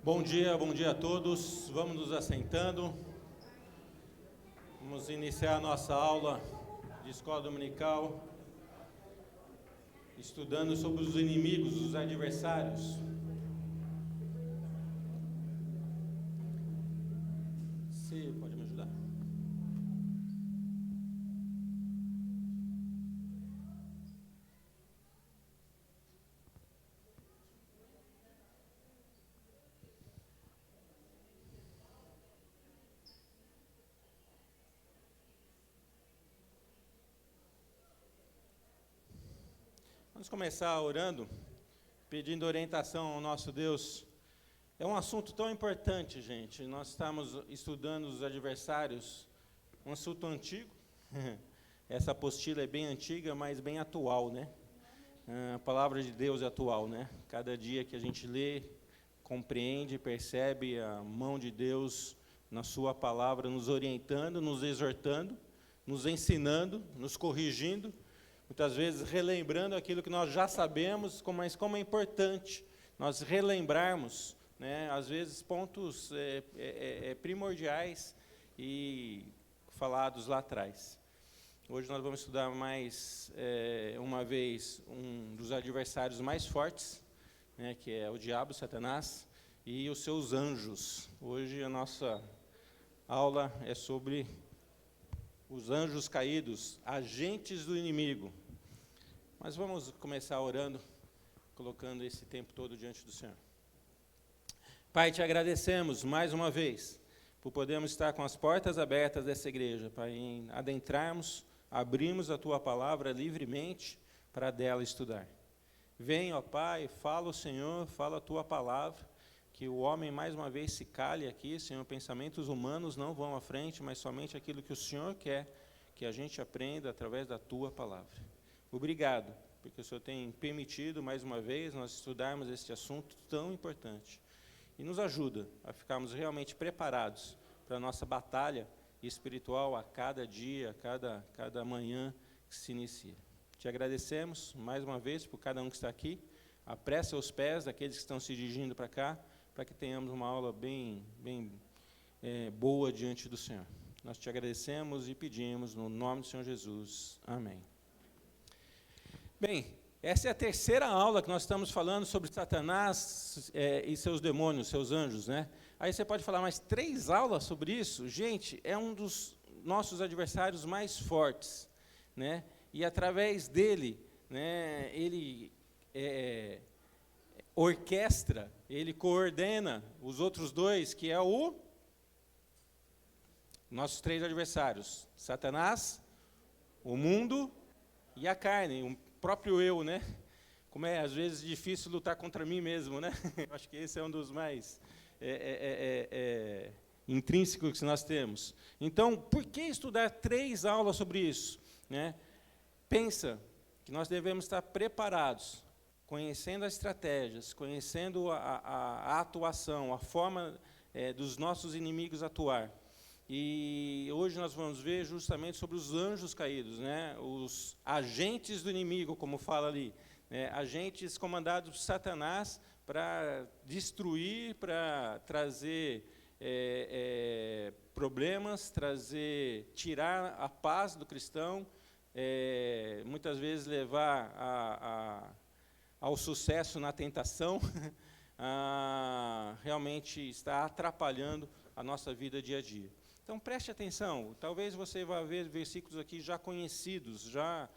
Bom dia a todos. Vamos nos assentando. Vamos iniciar a nossa aula de escola dominical, estudando sobre os inimigos, os adversários. Você pode me ajudar? Vamos começar orando, pedindo orientação ao nosso Deus. É um assunto tão importante, gente. Nós estamos estudando os adversários, um assunto antigo. Essa apostila é bem antiga, mas bem atual, né? A palavra de Deus é atual, né? Cada dia que a gente lê, compreende, percebe a mão de Deus na sua palavra, nos orientando, nos exortando, nos ensinando, nos corrigindo, muitas vezes relembrando aquilo que nós já sabemos, mas como é importante nós relembrarmos, né, às vezes pontos primordiais e falados lá atrás. Hoje nós vamos estudar mais uma vez um dos adversários mais fortes, né, que é o diabo, Satanás, e os seus anjos. Hoje a nossa aula é sobre os anjos caídos, agentes do inimigo. Mas vamos começar orando, colocando esse tempo todo diante do Senhor. Pai, te agradecemos mais uma vez por podermos estar com as portas abertas dessa igreja, para adentrarmos, abrirmos a Tua palavra livremente para dela estudar. Vem, ó Pai, fala o Senhor, fala a Tua palavra, que o homem mais uma vez se cale aqui, Senhor, pensamentos humanos não vão à frente, mas somente aquilo que o Senhor quer que a gente aprenda através da Tua palavra. Obrigado, porque o Senhor tem permitido mais uma vez nós estudarmos este assunto tão importante. E nos ajuda a ficarmos realmente preparados para a nossa batalha espiritual a cada dia, a cada manhã que se inicia. Te agradecemos mais uma vez por cada um que está aqui. Apressa os pés daqueles que estão se dirigindo para cá, para que tenhamos uma aula bem boa diante do Senhor. Nós te agradecemos e pedimos no nome do Senhor Jesus. Amém. Bem, essa é a terceira aula que nós estamos falando sobre Satanás e seus demônios, seus anjos, né? Aí você pode falar, mas 3 aulas sobre isso? Gente, é um dos nossos adversários mais fortes, né? E através dele, né, ele orquestra, ele coordena os outros dois, que é nossos 3 adversários, Satanás, o mundo e a carne, o próprio eu, né? Como é, às vezes, difícil lutar contra mim mesmo, né? Acho que esse é um dos mais intrínsecos que nós temos. Então, por que estudar 3 aulas sobre isso, né? Pensa que nós devemos estar preparados, conhecendo as estratégias, conhecendo a atuação, a forma dos nossos inimigos atuar. E hoje nós vamos ver justamente sobre os anjos caídos, né? Os agentes do inimigo, como fala ali, né? Agentes comandados por Satanás para destruir, para trazer problemas, tirar a paz do cristão, muitas vezes levar ao sucesso na tentação, realmente está atrapalhando a nossa vida dia a dia. Então, preste atenção, talvez você vá ver versículos aqui já conhecidos, já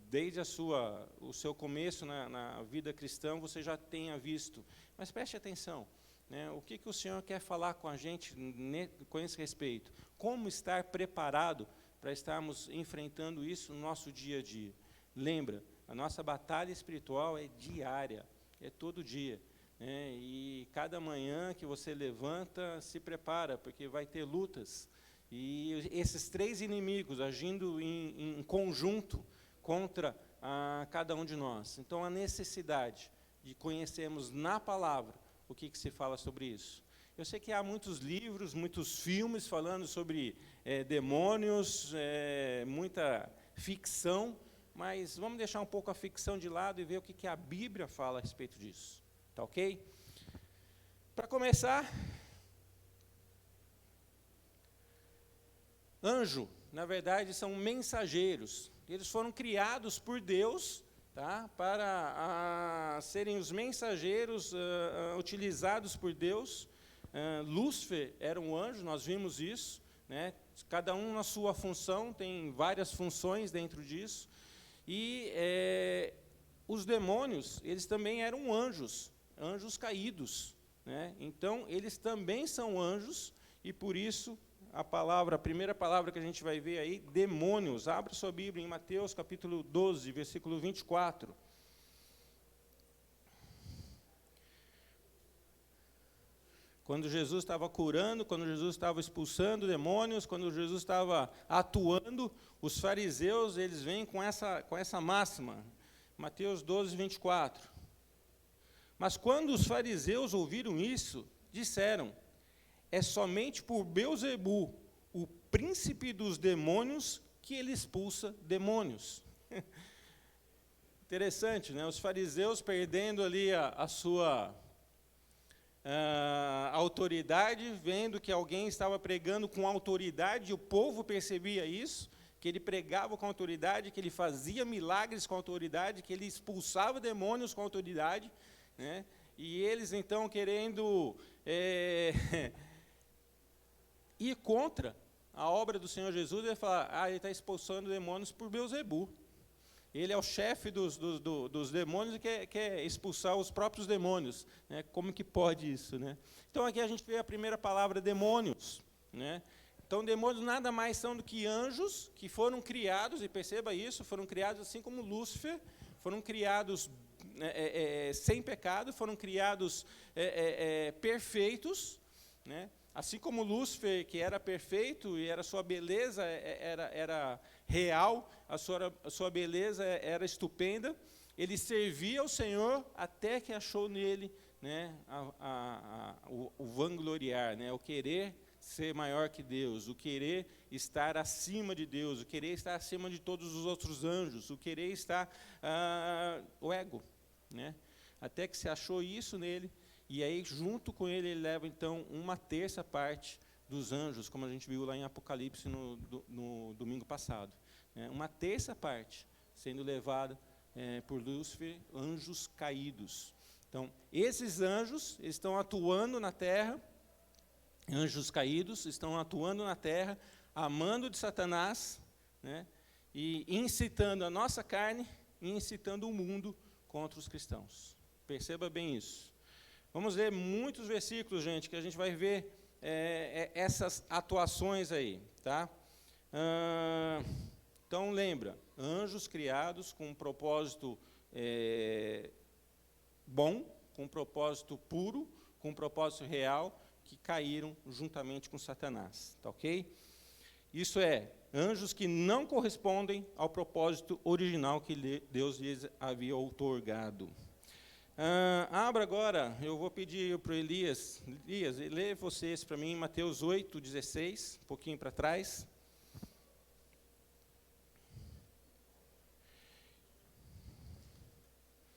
desde o seu começo na vida cristã, você já tenha visto. Mas preste atenção, né, o que o Senhor quer falar com a gente com esse respeito? Como estar preparado para estarmos enfrentando isso no nosso dia a dia? Lembra, a nossa batalha espiritual é diária, é todo dia. E cada manhã que você levanta, se prepara, porque vai ter lutas. E esses 3 inimigos agindo em conjunto contra cada um de nós. Então, a necessidade de conhecermos na palavra o que se fala sobre isso. Eu sei que há muitos livros, muitos filmes falando sobre demônios, muita ficção, mas vamos deixar um pouco a ficção de lado e ver o que a Bíblia fala a respeito disso. Tá ok? Para começar, anjo, na verdade, são mensageiros. Eles foram criados por Deus, tá, para serem os mensageiros utilizados por Deus. Lúcifer era um anjo, nós vimos isso, né? Cada um na sua função, tem várias funções dentro disso. E os demônios, eles também eram anjos caídos, né? Então, eles também são anjos, e por isso a primeira palavra que a gente vai ver aí, demônios. Abra sua Bíblia em Mateus capítulo 12, versículo 24. Quando Jesus estava curando, quando Jesus estava expulsando demônios, quando Jesus estava atuando, os fariseus, eles vêm com essa máxima. Mateus 12, 24. Mas quando os fariseus ouviram isso, disseram: é somente por Beelzebu, o príncipe dos demônios, que ele expulsa demônios. Interessante, né? Os fariseus perdendo ali a sua autoridade, vendo que alguém estava pregando com autoridade, o povo percebia isso, que ele pregava com autoridade, que ele fazia milagres com autoridade, que ele expulsava demônios com autoridade, né? E eles, então, querendo ir contra a obra do Senhor Jesus, ele fala: ele está expulsando demônios por Beelzebu. Ele é o chefe dos demônios e quer expulsar os próprios demônios, né? Como que pode isso, né? Então, aqui a gente vê a primeira palavra, demônios, né? Então, demônios nada mais são do que anjos que foram criados, e perceba isso, foram criados assim como Lúcifer, foram criados sem pecado, foram criados perfeitos, né? Assim como Lúcifer, que era perfeito e sua beleza era real, a sua beleza era estupenda, ele servia ao Senhor até que achou nele, né, o vangloriar, né, o querer ser maior que Deus, o querer estar acima de Deus, o querer estar acima de todos os outros anjos, o querer estar, o ego, né, até que se achou isso nele. E aí, junto com ele leva, então, uma terça parte dos anjos, como a gente viu lá em Apocalipse no domingo passado. Né? Uma terça parte sendo levada por Lúcifer, anjos caídos. Então, esses anjos estão atuando na terra, anjos caídos estão atuando na terra, amando de Satanás, né? E incitando a nossa carne e incitando o mundo contra os cristãos. Perceba bem isso. Vamos ler muitos versículos, gente, que a gente vai ver essas atuações aí, tá? Então, lembra, anjos criados com um propósito bom, com um propósito puro, com um propósito real, que caíram juntamente com Satanás, tá ok? Isso é, anjos que não correspondem ao propósito original que Deus lhes havia outorgado. Abra agora, eu vou pedir para o Elias, lê vocês para mim, Mateus 8, 16, um pouquinho para trás.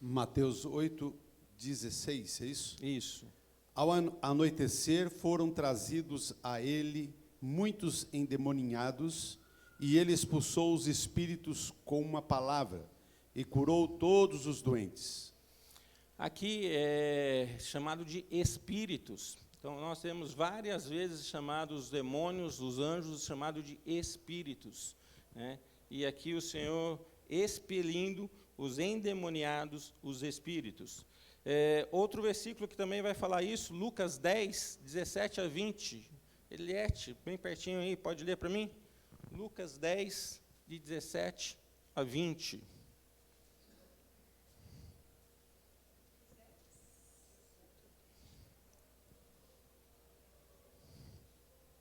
Mateus 8, 16, é isso? Isso. Ao anoitecer foram trazidos a ele muitos endemoninhados, e ele expulsou os espíritos com uma palavra, e curou todos os doentes. Aqui é chamado de espíritos. Então, nós temos várias vezes chamados os demônios, os anjos, chamado de espíritos, né? E aqui o Senhor expelindo os endemoniados, os espíritos. Outro versículo que também vai falar isso, Lucas 10, 17 a 20. Eliette, bem pertinho aí, pode ler para mim? Lucas 10, de 17 a 20.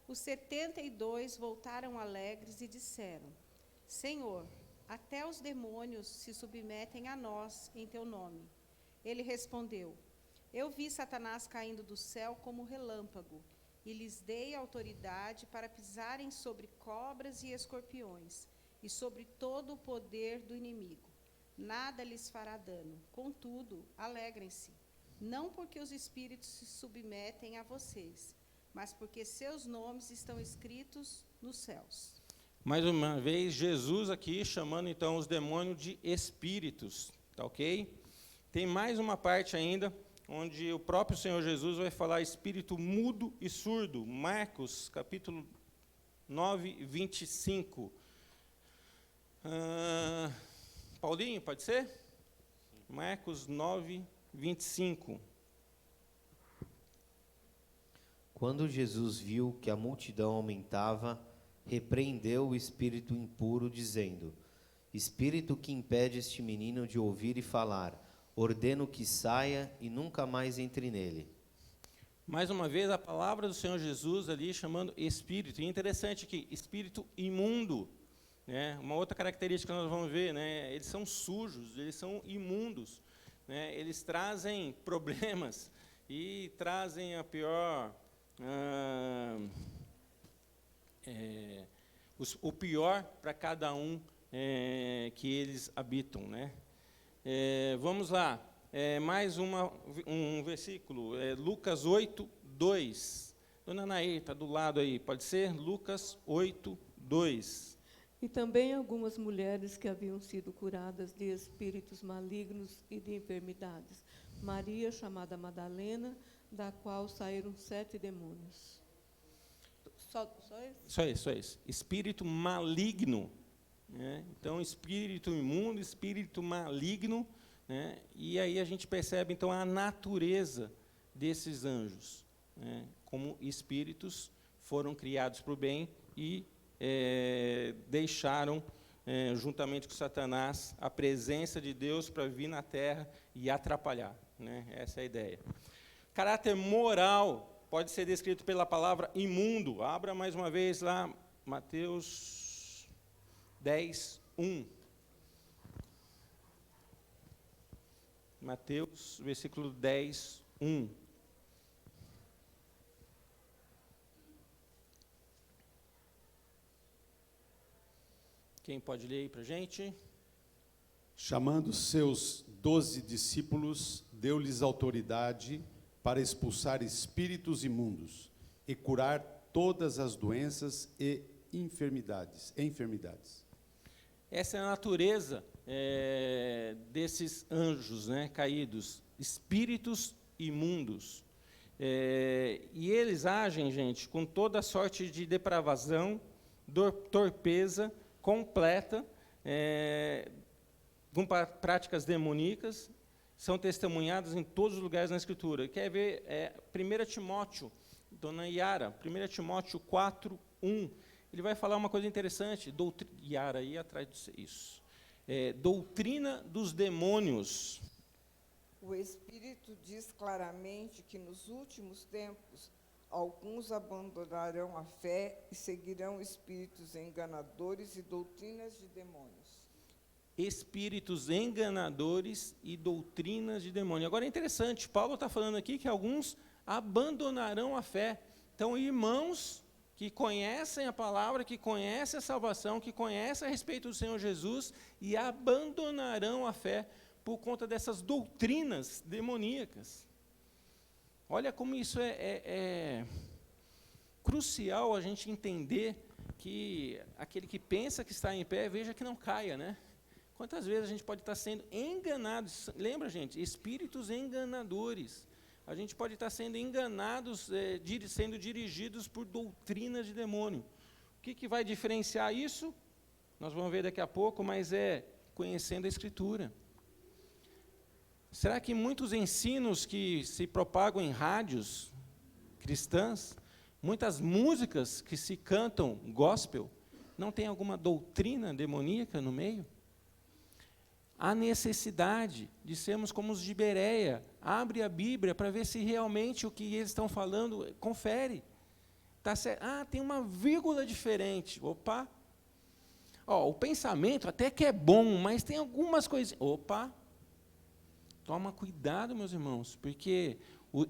Os 72 voltaram alegres e disseram: Senhor, até os demônios se submetem a nós em teu nome. Ele respondeu: Eu vi Satanás caindo do céu como relâmpago, e lhes dei autoridade para pisarem sobre cobras e escorpiões, e sobre todo o poder do inimigo. Nada lhes fará dano. Contudo, alegrem-se, não porque os espíritos se submetem a vocês, mas porque seus nomes estão escritos nos céus. Mais uma vez, Jesus aqui chamando então os demônios de espíritos, tá ok? Tem mais uma parte ainda, onde o próprio Senhor Jesus vai falar espírito mudo e surdo. Marcos, capítulo 9, 25. Paulinho, pode ser? Marcos 9, 25. Quando Jesus viu que a multidão aumentava, repreendeu o espírito impuro, dizendo: Espírito que impede este menino de ouvir e falar, ordeno que saia e nunca mais entre nele. Mais uma vez, a palavra do Senhor Jesus ali chamando espírito. E interessante que espírito imundo, né? Uma outra característica que nós vamos ver, né? Eles são sujos, eles são imundos, né? Eles trazem problemas e trazem a pior, o pior para cada um que eles habitam, né? Vamos lá. Mais um versículo, Lucas 8, 2. Dona Nair, está do lado aí, pode ser? Lucas 8, 2. E também algumas mulheres que haviam sido curadas de espíritos malignos e de enfermidades. Maria, chamada Madalena, da qual saíram 7 demônios. Só isso? Só isso. Espírito maligno, né? Então, espírito imundo, espírito maligno, né? E aí a gente percebe, então, a natureza desses anjos, né? Como espíritos foram criados para o bem e deixaram, juntamente com Satanás, a presença de Deus para vir na terra e atrapalhar, né? Essa é a ideia. Caráter moral pode ser descrito pela palavra imundo. Abra mais uma vez lá, Mateus 10, 1. Mateus, versículo 10, 1. Quem pode ler aí para a gente? Chamando seus 12 discípulos, deu-lhes autoridade para expulsar espíritos imundos e curar todas as doenças e enfermidades. Essa é a natureza desses anjos, né, caídos, espíritos imundos. E eles agem, gente, com toda sorte de depravação, torpeza completa, com práticas demoníacas, são testemunhadas em todos os lugares na Escritura. Quer ver 1 Timóteo, Dona Yara, 1 Timóteo 4, 1. Ele vai falar uma coisa interessante, Yara, aí atrás disso. Doutrina dos demônios. O Espírito diz claramente que nos últimos tempos alguns abandonarão a fé e seguirão espíritos enganadores e doutrinas de demônios. Espíritos enganadores e doutrinas de demônio. Agora é interessante, Paulo está falando aqui que alguns abandonarão a fé. Então, irmãos que conhecem a palavra, que conhecem a salvação, que conhecem a respeito do Senhor Jesus e abandonarão a fé por conta dessas doutrinas demoníacas. Olha como isso é crucial a gente entender que aquele que pensa que está em pé, veja que não caia, né? Quantas vezes a gente pode estar sendo enganado? Lembra, gente, espíritos enganadores. A gente pode estar sendo enganados, sendo dirigidos por doutrinas de demônio. O que vai diferenciar isso? Nós vamos ver daqui a pouco, mas conhecendo a Escritura. Será que muitos ensinos que se propagam em rádios cristãs, muitas músicas que se cantam gospel, não tem alguma doutrina demoníaca no meio? Há necessidade de sermos como os de Bereia. Abre a Bíblia para ver se realmente o que eles estão falando, confere. Tá certo? Tem uma vírgula diferente. Opa! O pensamento até que é bom, mas tem algumas coisas. Opa! Toma cuidado, meus irmãos, porque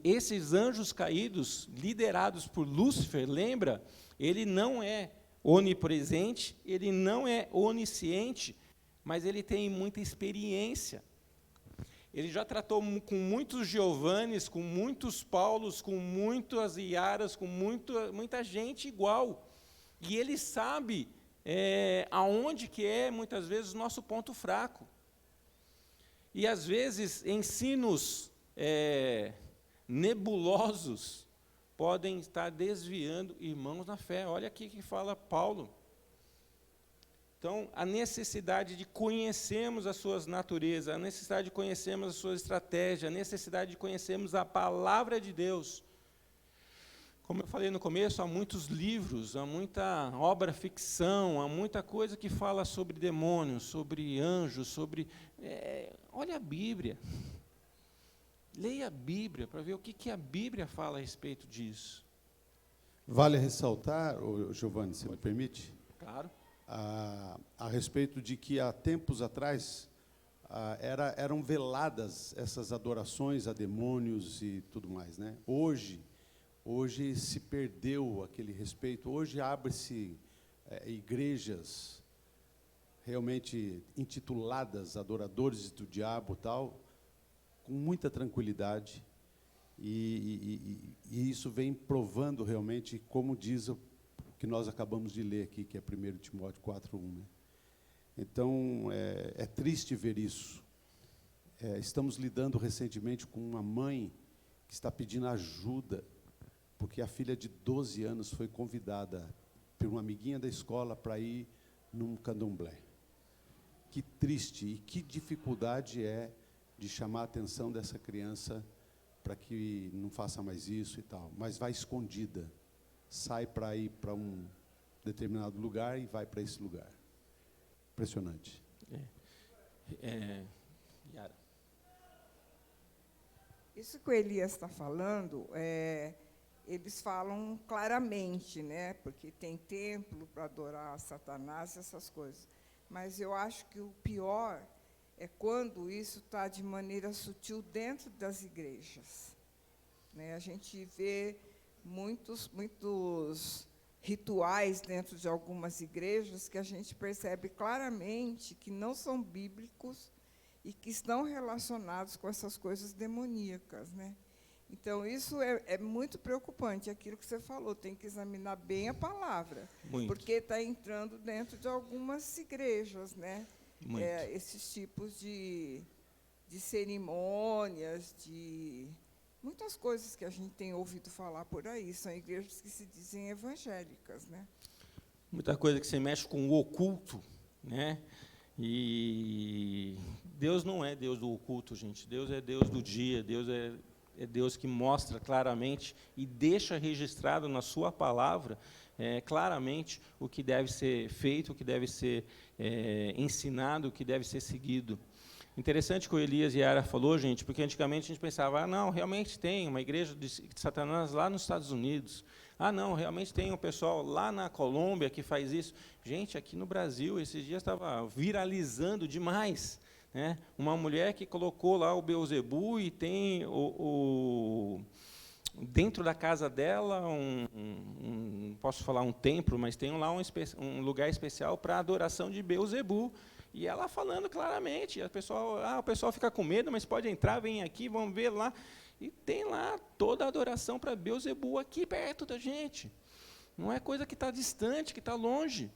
esses anjos caídos, liderados por Lúcifer, lembra? Ele não é onipresente, ele não é onisciente, mas ele tem muita experiência. Ele já tratou com muitos Giovannis, com muitos Paulos, com muitas Iaras, com muita gente igual. E ele sabe aonde que é, muitas vezes, o nosso ponto fraco. E, às vezes, ensinos nebulosos podem estar desviando irmãos na fé. Olha aqui que fala Paulo. Então, a necessidade de conhecermos as suas naturezas, a necessidade de conhecermos a sua estratégia, a necessidade de conhecermos a palavra de Deus. Como eu falei no começo, há muitos livros, há muita obra-ficção, há muita coisa que fala sobre demônios, sobre anjos, sobre... olha a Bíblia. Leia a Bíblia para ver o que a Bíblia fala a respeito disso. Vale ressaltar, Giovanni, se me permite? Claro. A respeito de que há tempos atrás eram veladas essas adorações a demônios e tudo mais, né? Hoje se perdeu aquele respeito. Hoje abre-se igrejas realmente intituladas adoradores do diabo, tal, com muita tranquilidade, e isso vem provando realmente, como diz o que nós acabamos de ler aqui, que é 1 Timóteo 4:1. Né? Então, é triste ver isso. Estamos lidando recentemente com uma mãe que está pedindo ajuda, porque a filha de 12 anos foi convidada por uma amiguinha da escola para ir num candomblé. Que triste e que dificuldade de chamar a atenção dessa criança para que não faça mais isso e tal. Mas vai escondida, sai para ir para um determinado lugar e vai para esse lugar. Impressionante. Yara. Isso que o Elias está falando, eles falam claramente, né? Porque tem templo para adorar Satanás, essas coisas. Mas eu acho que o pior é quando isso está de maneira sutil dentro das igrejas. Né? A gente vê muitos rituais dentro de algumas igrejas que a gente percebe claramente que não são bíblicos e que estão relacionados com essas coisas demoníacas. Né? Então, isso é muito preocupante, aquilo que você falou, tem que examinar bem a palavra, Muito. porque está entrando dentro de algumas igrejas, né? Esses tipos de cerimônias, de muitas coisas que a gente tem ouvido falar por aí, são igrejas que se dizem evangélicas, né? Muita coisa que se mexe com o oculto, né? E Deus não é Deus do oculto, gente. Deus é Deus do dia, Deus é Deus que mostra claramente e deixa registrado na sua palavra claramente o que deve ser feito, o que deve ser ensinado, o que deve ser seguido. Interessante que o Elias e a Yara falou, gente, porque antigamente a gente pensava, não, realmente tem uma igreja de Satanás lá nos Estados Unidos. Não, realmente tem um pessoal lá na Colômbia que faz isso. Gente, aqui no Brasil, esses dias estava viralizando demais. Né? Uma mulher que colocou lá o Beelzebu e tem dentro da casa dela, posso falar um templo, mas tem lá um lugar especial para adoração de Beelzebu. E ela falando claramente, o pessoal fica com medo, mas pode entrar, vem aqui, vamos ver lá. E tem lá toda a adoração para Beelzebu aqui perto da gente. Não é coisa que está distante, que está longe.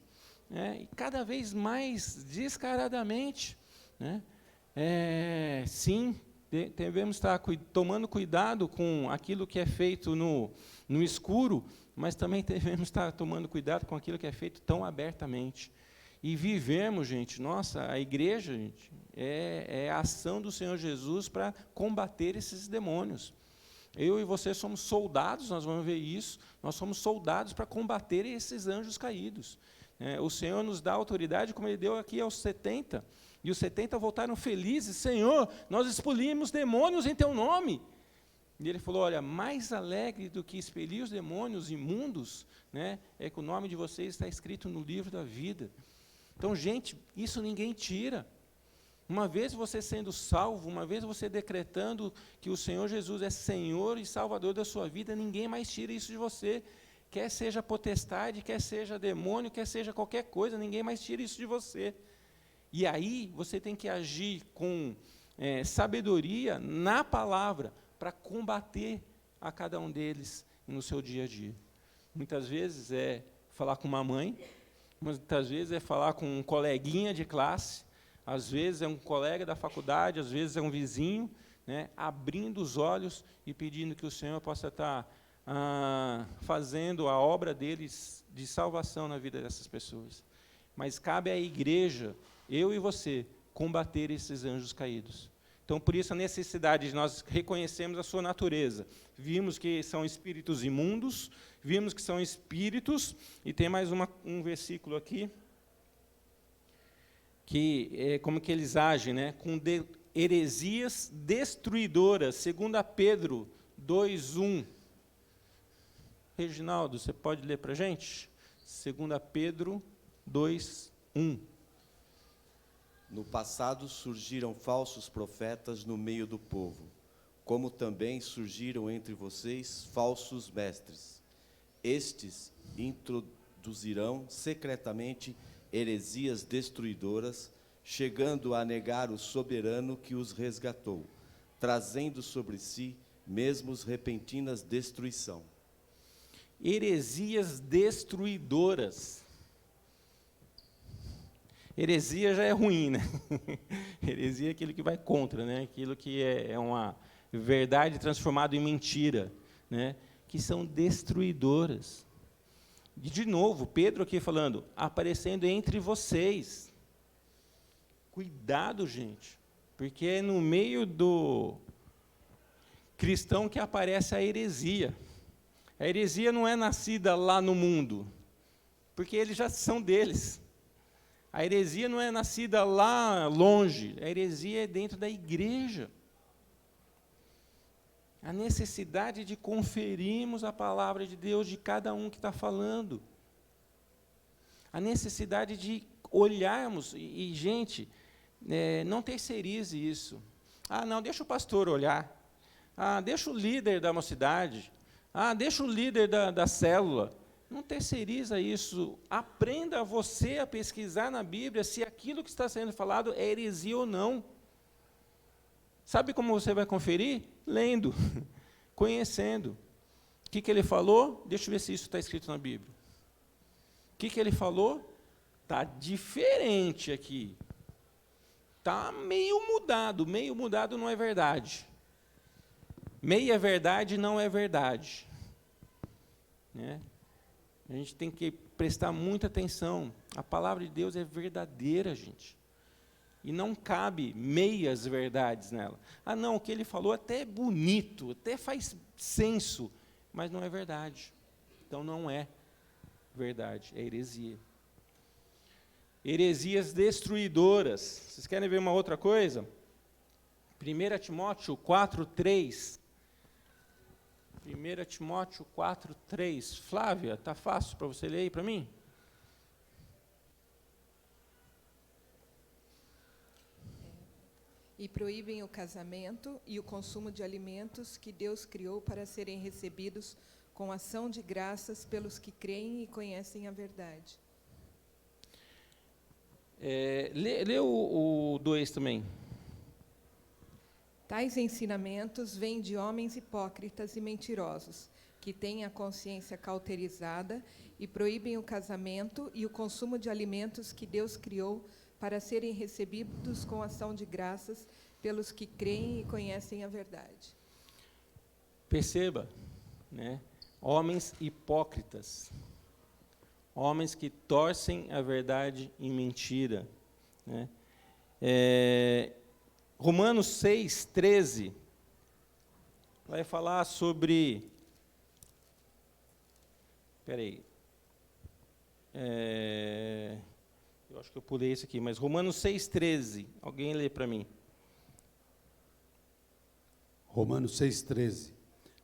Né? E cada vez mais descaradamente. Né? Sim, devemos estar tomando cuidado com aquilo que é feito no escuro, mas também devemos estar tomando cuidado com aquilo que é feito tão abertamente. E vivemos, gente, a igreja, gente, é a ação do Senhor Jesus para combater esses demônios. Eu e você somos soldados, nós vamos ver isso, nós somos soldados para combater esses anjos caídos. O Senhor nos dá autoridade, como Ele deu aqui aos 70, e os 70 voltaram felizes, Senhor, nós expelimos demônios em Teu nome. E Ele falou, olha, mais alegre do que expelir os demônios imundos, né, é que o nome de vocês está escrito no livro da vida. Então, gente, isso ninguém tira. Uma vez você sendo salvo, uma vez você decretando que o Senhor Jesus é Senhor e Salvador da sua vida, ninguém mais tira isso de você. Quer seja potestade, quer seja demônio, quer seja qualquer coisa, ninguém mais tira isso de você. E aí, você tem que agir com sabedoria na palavra para combater a cada um deles no seu dia a dia. Muitas vezes é falar com uma mãe, muitas vezes é falar com um coleguinha de classe, às vezes é um colega da faculdade, às vezes é um vizinho, né, abrindo os olhos e pedindo que o Senhor possa estar fazendo a obra deles de salvação na vida dessas pessoas. Mas cabe à igreja, eu e você, combater esses anjos caídos. Então, por isso, a necessidade de nós reconhecermos a sua natureza. Vimos que são espíritos imundos, vimos que são espíritos, e tem mais um versículo aqui, que é como que eles agem, né? Com heresias destruidoras, 2 Pedro 2:1. Reginaldo, você pode ler para a gente? 2 Pedro 2:1. No passado surgiram falsos profetas no meio do povo, como também surgiram entre vocês falsos mestres. Estes introduzirão secretamente heresias destruidoras, chegando a negar o soberano que os resgatou, trazendo sobre si mesmos repentinas destruição. Heresias destruidoras. Heresia já é ruim, né? Heresia é aquilo que vai contra, né? Aquilo que é uma verdade transformada em mentira, né? Que são destruidoras. E, de novo, Pedro aqui falando, aparecendo entre vocês. Cuidado, gente, porque é no meio do cristão que aparece a heresia. A heresia não é nascida lá no mundo, porque eles já são deles. A heresia não é nascida lá longe, a heresia é dentro da igreja. A necessidade de conferirmos a palavra de Deus de cada um que está falando. A necessidade de olharmos, gente, não terceirize isso. Não, deixa o pastor olhar. Deixa o líder da mocidade. Deixa o líder da célula. Não terceiriza isso. Aprenda você a pesquisar na Bíblia se aquilo que está sendo falado é heresia ou não. Sabe como você vai conferir? Lendo, conhecendo. O que ele falou? Deixa eu ver se isso está escrito na Bíblia. O que ele falou? Está diferente aqui. Está meio mudado. Meio mudado não é verdade. Meia verdade não é verdade. Né? A gente tem que prestar muita atenção. A palavra de Deus é verdadeira, gente. E não cabe meias verdades nela. Não, o que ele falou até é bonito, até faz senso, mas não é verdade. Então não é verdade, é heresia. Heresias destruidoras. Vocês querem ver uma outra coisa? 1 Timóteo 4:3. 1 Timóteo 4:3. Flávia, está fácil para você ler aí para mim? E proíbem o casamento e o consumo de alimentos que Deus criou para serem recebidos com ação de graças pelos que creem e conhecem a verdade. Lê o 2 também. Tais ensinamentos vêm de homens hipócritas e mentirosos, que têm a consciência cauterizada e proíbem o casamento e o consumo de alimentos que Deus criou para serem recebidos com ação de graças pelos que creem e conhecem a verdade. Perceba, né? Homens hipócritas, homens que torcem a verdade em mentira, né? Romanos 6:13 vai falar sobre... Espera aí. Eu acho que eu pulei isso aqui, mas Romanos 6:13. Alguém lê para mim. Romanos 6:13.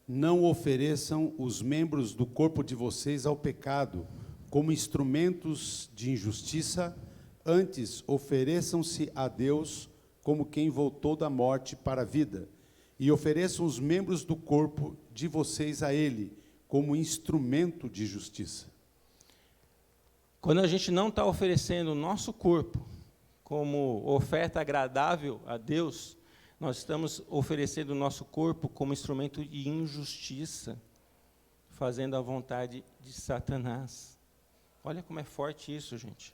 Não ofereçam os membros do corpo de vocês ao pecado, como instrumentos de injustiça, antes ofereçam-se a Deus como quem voltou da morte para a vida, e ofereçam os membros do corpo de vocês a Ele, como instrumento de justiça. Quando a gente não está oferecendo o nosso corpo como oferta agradável a Deus, Nós estamos oferecendo o nosso corpo como instrumento de injustiça, fazendo a vontade de Satanás. Olha como é forte isso, gente.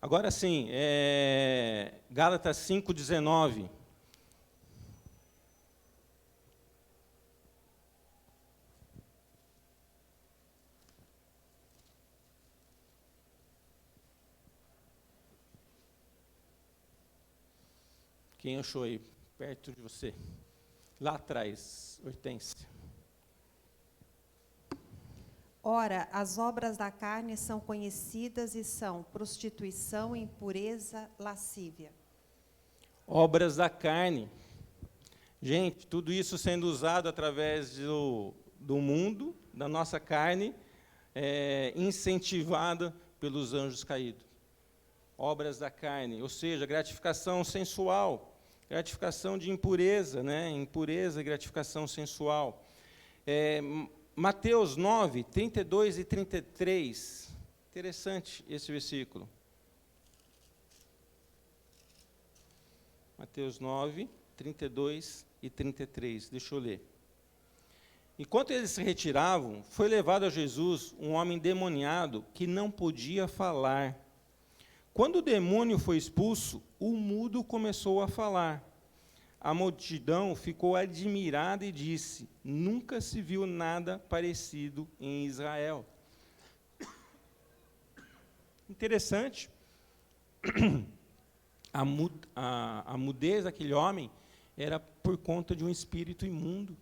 Agora sim, Gálatas 5:19. Quem achou aí, perto de você? Lá atrás, Hortência. Ora, as obras da carne são conhecidas e são prostituição, impureza, lascívia. Obras da carne. Gente, tudo isso sendo usado através do mundo, da nossa carne, incentivada pelos anjos caídos. Obras da carne, ou seja, gratificação sensual, gratificação de impureza, né? Impureza e gratificação sensual. Mateus 9, 32 e 33. Interessante esse versículo. Mateus 9, 32 e 33. Deixa eu ler. Enquanto eles se retiravam, foi levado a Jesus um homem endemoniado que não podia falar. Quando o demônio foi expulso, o mudo começou a falar. A multidão ficou admirada e disse: nunca se viu nada parecido em Israel. Interessante. A mudez daquele homem era por conta de um espírito imundo.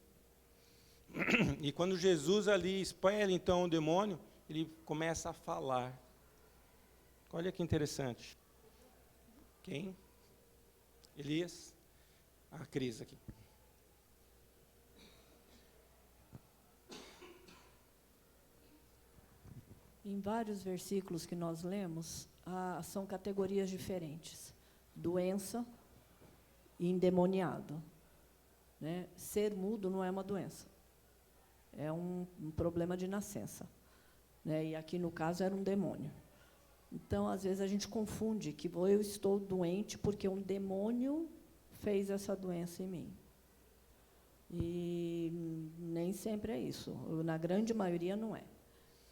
E quando Jesus ali expele então o demônio, ele começa a falar. Olha que interessante. Quem? Elias? A Cris aqui. Em vários versículos que nós lemos, são categorias diferentes. Doença e endemoniado. Né? Ser mudo não é uma doença. É um problema de nascença. Né? E aqui, no caso, era um demônio. Então, às vezes, a gente confunde que eu estou doente porque um demônio fez essa doença em mim. E nem sempre é isso. Na grande maioria, não é.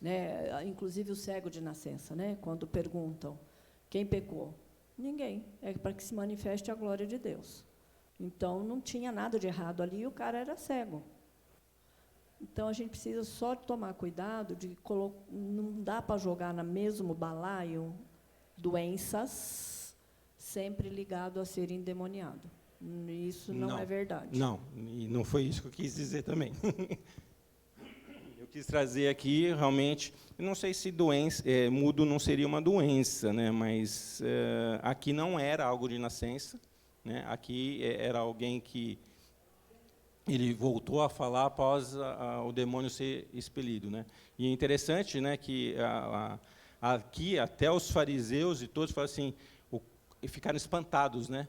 Né? Inclusive, o cego de nascença, né? Quando perguntam, quem pecou? Ninguém. É para que se manifeste a glória de Deus. Então, não tinha nada de errado ali, e o cara era cego. Então, a gente precisa só tomar cuidado, não dá para jogar no mesmo balaio doenças sempre ligado a ser endemoniado. Isso não é verdade. Não, e não foi isso que eu quis dizer também. Eu quis trazer aqui, realmente, eu não sei se mudo não seria uma doença, né, mas aqui não era algo de nascença, né, aqui era alguém que ele voltou a falar após o demônio ser expelido, né? E é interessante, né, que aqui até os fariseus e todos falam assim, ficaram espantados, né?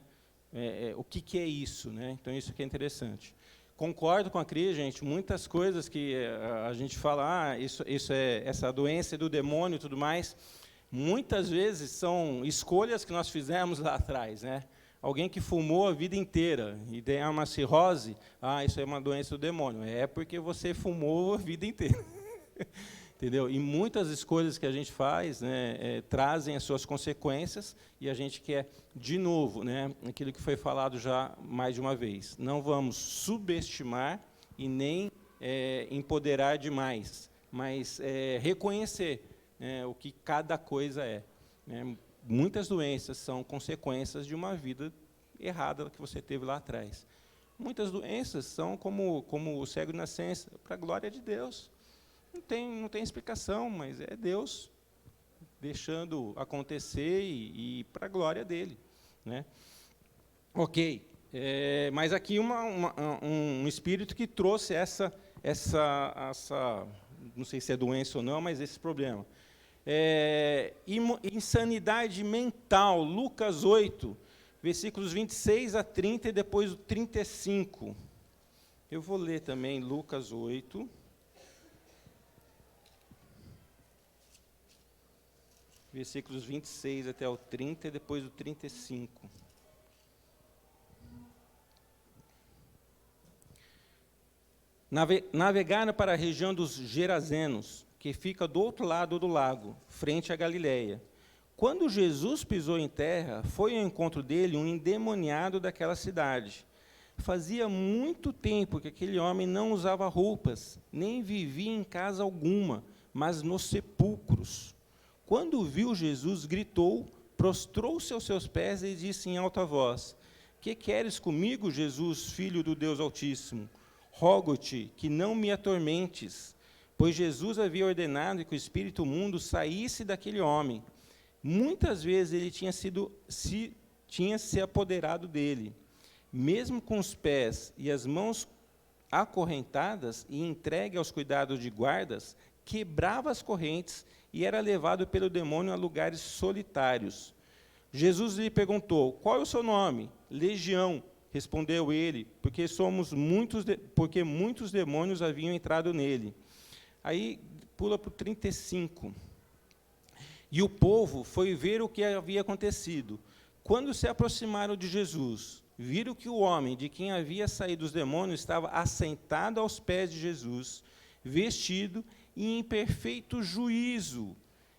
O que é isso, né? Então isso aqui é interessante. Concordo com a Cris, gente. Muitas coisas que a gente fala, essa doença é do demônio e tudo mais, muitas vezes são escolhas que nós fizemos lá atrás, né? Alguém que fumou a vida inteira e tem uma cirrose, isso é uma doença do demônio. É porque você fumou a vida inteira. Entendeu? E muitas escolhas que a gente faz, né, trazem as suas consequências, e a gente quer, de novo, né, aquilo que foi falado já mais de uma vez. Não vamos subestimar e nem empoderar demais, mas reconhecer, né, o que cada coisa é. Né? Muitas doenças são consequências de uma vida errada que você teve lá atrás. Muitas doenças são como o cego de nascença, para a glória de Deus. Não tem explicação, mas é Deus deixando acontecer e para a glória dele. Né? Ok, mas aqui um espírito que trouxe essa, não sei se é doença ou não, mas esse problema. Insanidade mental, Lucas 8, versículos 26 a 30 e depois o 35. Eu vou ler também Lucas 8. Versículos 26 até o 30 e depois o 35. Navegaram para a região dos Gerazenos, que fica do outro lado do lago, frente à Galiléia. Quando Jesus pisou em terra, foi ao encontro dele um endemoniado daquela cidade. Fazia muito tempo que aquele homem não usava roupas, nem vivia em casa alguma, mas nos sepulcros. Quando viu Jesus, gritou, prostrou-se aos seus pés e disse em alta voz: Que queres comigo, Jesus, Filho do Deus Altíssimo? Rogo-te que não me atormentes. Pois Jesus havia ordenado que o espírito imundo saísse daquele homem. Muitas vezes ele tinha se apoderado dele. Mesmo com os pés e as mãos acorrentadas e entregue aos cuidados de guardas, quebrava as correntes e era levado pelo demônio a lugares solitários. Jesus lhe perguntou: Qual é o seu nome? Legião, respondeu ele, porque muitos demônios haviam entrado nele. Aí pula para o 35. E o povo foi ver o que havia acontecido. Quando se aproximaram de Jesus, viram que o homem de quem havia saído os demônios estava assentado aos pés de Jesus, vestido e em perfeito juízo.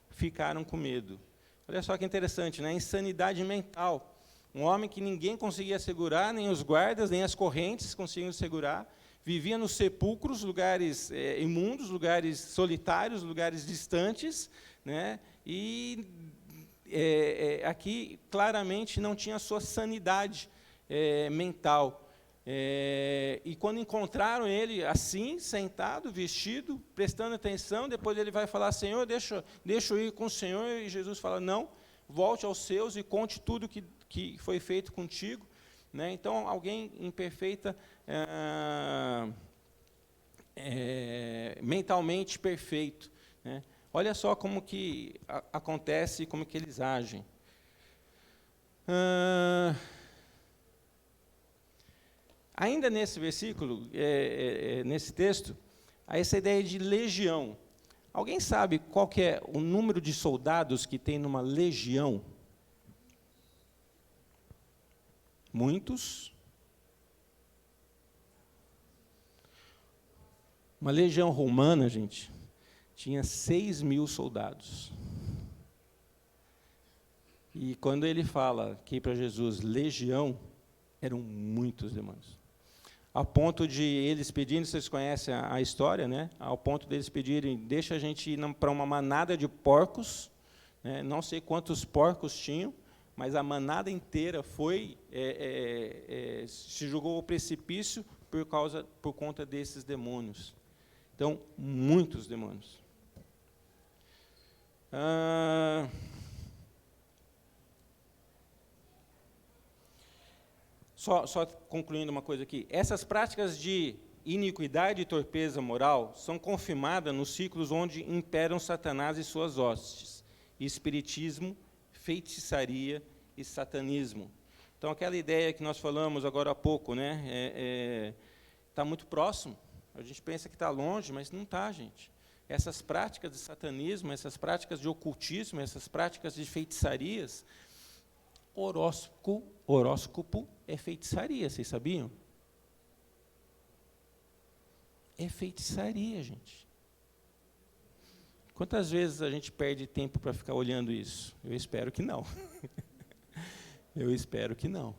Ficaram com medo. Olha só que interessante, né? Insanidade mental. Um homem que ninguém conseguia segurar, nem os guardas, nem as correntes conseguiam segurar. Vivia nos sepulcros, lugares imundos, lugares solitários, lugares distantes, né? E aqui claramente não tinha a sua sanidade mental. E quando encontraram ele assim, sentado, vestido, prestando atenção, depois ele vai falar: Senhor, deixa eu ir com o Senhor. E Jesus fala: não, volte aos seus e conte tudo que foi feito contigo. Né? Então, alguém em perfeita, mentalmente perfeito. Né? Olha só como que acontece e como que eles agem. Ainda nesse versículo, nesse texto, há essa ideia de legião. Alguém sabe qual que é o número de soldados que tem numa legião? Muitos. Uma legião romana, gente, tinha 6.000 soldados. E quando ele fala aqui para Jesus, legião, eram muitos demônios. Ao ponto de eles pedirem, vocês conhecem a história, né? Ao ponto deles pedirem: deixa a gente ir para uma manada de porcos, né? Não sei quantos porcos tinham, mas a manada inteira se jogou ao precipício por conta desses demônios. Então, muitos demônios. Só concluindo uma coisa aqui. Essas práticas de iniquidade e torpeza moral são confirmadas nos ciclos onde imperam Satanás e suas hostes: espiritismo, feitiçaria e satanismo. Então, aquela ideia que nós falamos agora há pouco, né, está muito próximo. A gente pensa que está longe, mas não está, gente. Essas práticas de satanismo, essas práticas de ocultismo, essas práticas de feitiçarias, horóscopo é feitiçaria, vocês sabiam? É feitiçaria, gente. Quantas vezes a gente perde tempo para ficar olhando isso? Eu espero que não. Eu espero que não.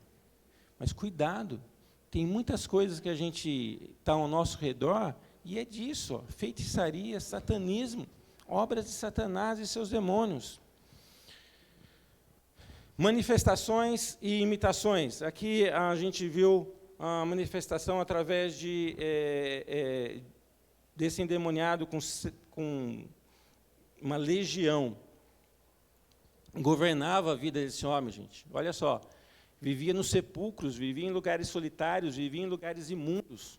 Mas cuidado, tem muitas coisas que a gente está ao nosso redor e é disso, ó, feitiçaria, satanismo, obras de Satanás e seus demônios. Manifestações e imitações. Aqui a gente viu a manifestação através desse endemoniado com uma legião. Governava a vida desse homem, gente. Olha só, vivia nos sepulcros, vivia em lugares solitários, vivia em lugares imundos.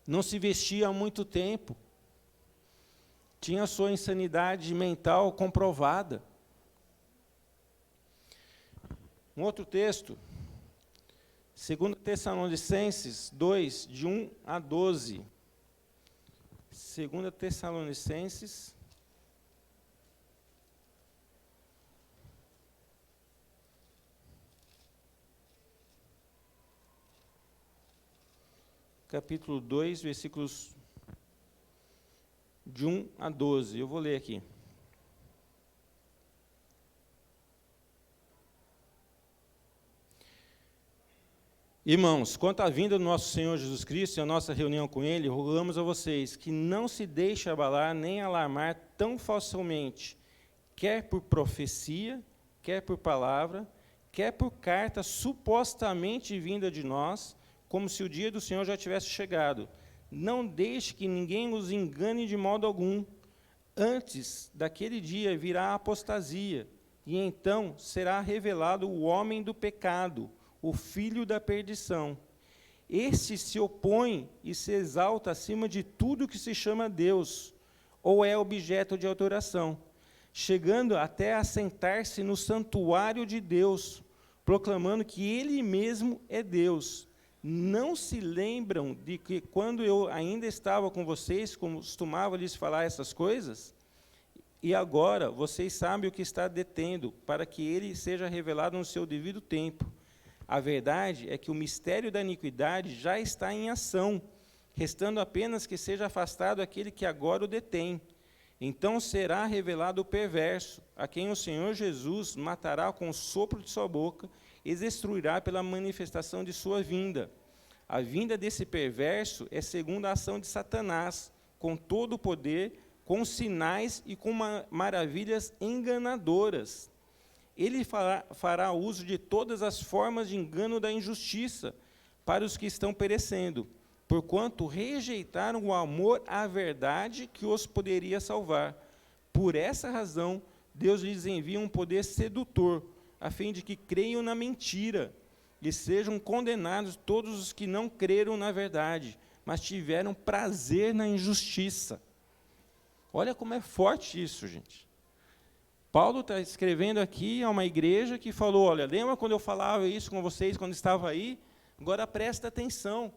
Não se vestia há muito tempo. Tinha a sua insanidade mental comprovada. Um outro texto, 2 Tessalonicenses 2, de 1 a 12. 2 Tessalonicenses, capítulo 2, versículos de 1 a 12. Eu vou ler aqui. Irmãos, quanto à vinda do nosso Senhor Jesus Cristo e a nossa reunião com Ele, rogamos a vocês que não se deixe abalar nem alarmar tão facilmente, quer por profecia, quer por palavra, quer por carta supostamente vinda de nós, como se o dia do Senhor já tivesse chegado. Não deixe que ninguém os engane de modo algum. Antes daquele dia virá a apostasia, e então será revelado o homem do pecado, o filho da perdição. Este se opõe e se exalta acima de tudo que se chama Deus, ou é objeto de adoração, chegando até a sentar-se no santuário de Deus, proclamando que Ele mesmo é Deus. Não se lembram de que, quando eu ainda estava com vocês, costumava lhes falar essas coisas? E agora vocês sabem o que está detendo, para que Ele seja revelado no seu devido tempo. A verdade é que o mistério da iniquidade já está em ação, restando apenas que seja afastado aquele que agora o detém. Então será revelado o perverso, a quem o Senhor Jesus matará com o sopro de sua boca e destruirá pela manifestação de sua vinda. A vinda desse perverso é segundo a ação de Satanás, com todo o poder, com sinais e com maravilhas enganadoras. Ele fará uso de todas as formas de engano da injustiça para os que estão perecendo, porquanto rejeitaram o amor à verdade que os poderia salvar. Por essa razão, Deus lhes envia um poder sedutor, a fim de que creiam na mentira, e sejam condenados todos os que não creram na verdade, mas tiveram prazer na injustiça. Olha como é forte isso, gente. Paulo está escrevendo aqui a uma igreja que falou, olha, lembra quando eu falava isso com vocês, quando estava aí? Agora presta atenção.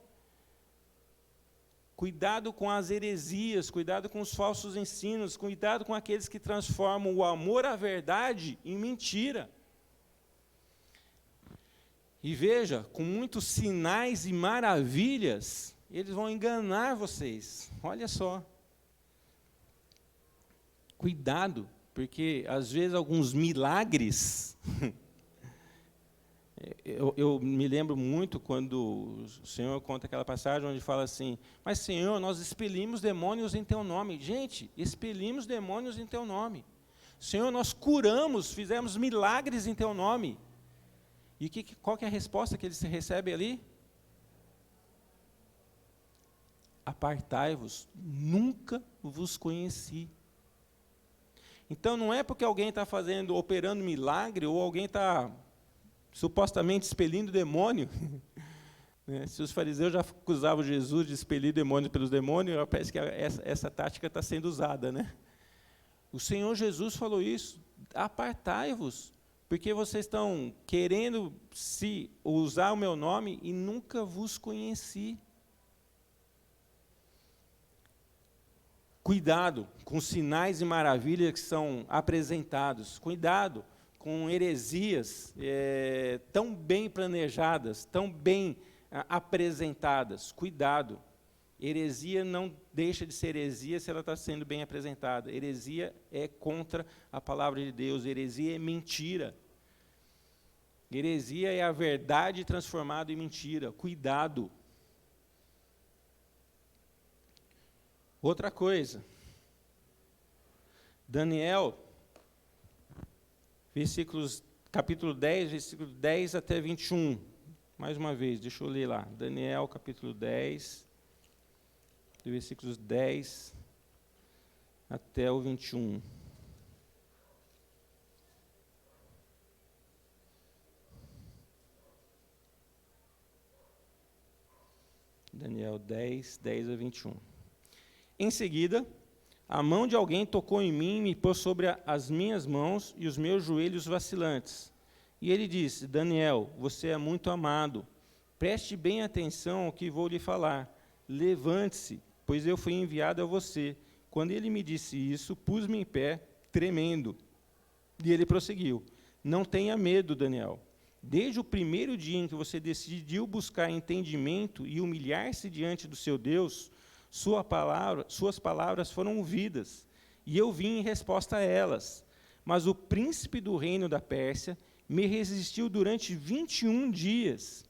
Cuidado com as heresias, cuidado com os falsos ensinos, cuidado com aqueles que transformam o amor à verdade em mentira. E veja, com muitos sinais e maravilhas, eles vão enganar vocês. Olha só. Cuidado. Porque, às vezes, alguns milagres... eu me lembro muito quando o Senhor conta aquela passagem onde fala assim, mas, Senhor, nós expelimos demônios em Teu nome. Gente, expelimos demônios em Teu nome. Senhor, nós curamos, fizemos milagres em Teu nome. E qual que é a resposta que eles recebem ali? Apartai-vos, nunca vos conheci. Então, não é porque alguém está operando milagre, ou alguém está supostamente expelindo demônio. Se os fariseus já acusavam Jesus de expelir demônios pelos demônios, parece que essa tática está sendo usada. O Senhor Jesus falou isso, apartai-vos, porque vocês estão querendo usar o meu nome e nunca vos conheci. Cuidado com sinais e maravilhas que são apresentados. Cuidado com heresias tão bem planejadas, tão bem apresentadas. Cuidado. Heresia não deixa de ser heresia se ela está sendo bem apresentada. Heresia é contra a palavra de Deus. Heresia é mentira. Heresia é a verdade transformada em mentira. Cuidado. Outra coisa, Daniel, capítulo 10, versículo 10 até 21. Mais uma vez, deixa eu ler lá. Daniel, capítulo 10, versículos 10 até o 21. Daniel 10, 10 a 21. Em seguida, a mão de alguém tocou em mim e me pôs sobre as minhas mãos e os meus joelhos vacilantes. E ele disse, Daniel, você é muito amado. Preste bem atenção ao que vou lhe falar. Levante-se, pois eu fui enviado a você. Quando ele me disse isso, pus-me em pé, tremendo. E ele prosseguiu, não tenha medo, Daniel. Desde o primeiro dia em que você decidiu buscar entendimento e humilhar-se diante do seu Deus, suas palavras foram ouvidas, e eu vim em resposta a elas. Mas o príncipe do reino da Pérsia me resistiu durante 21 dias.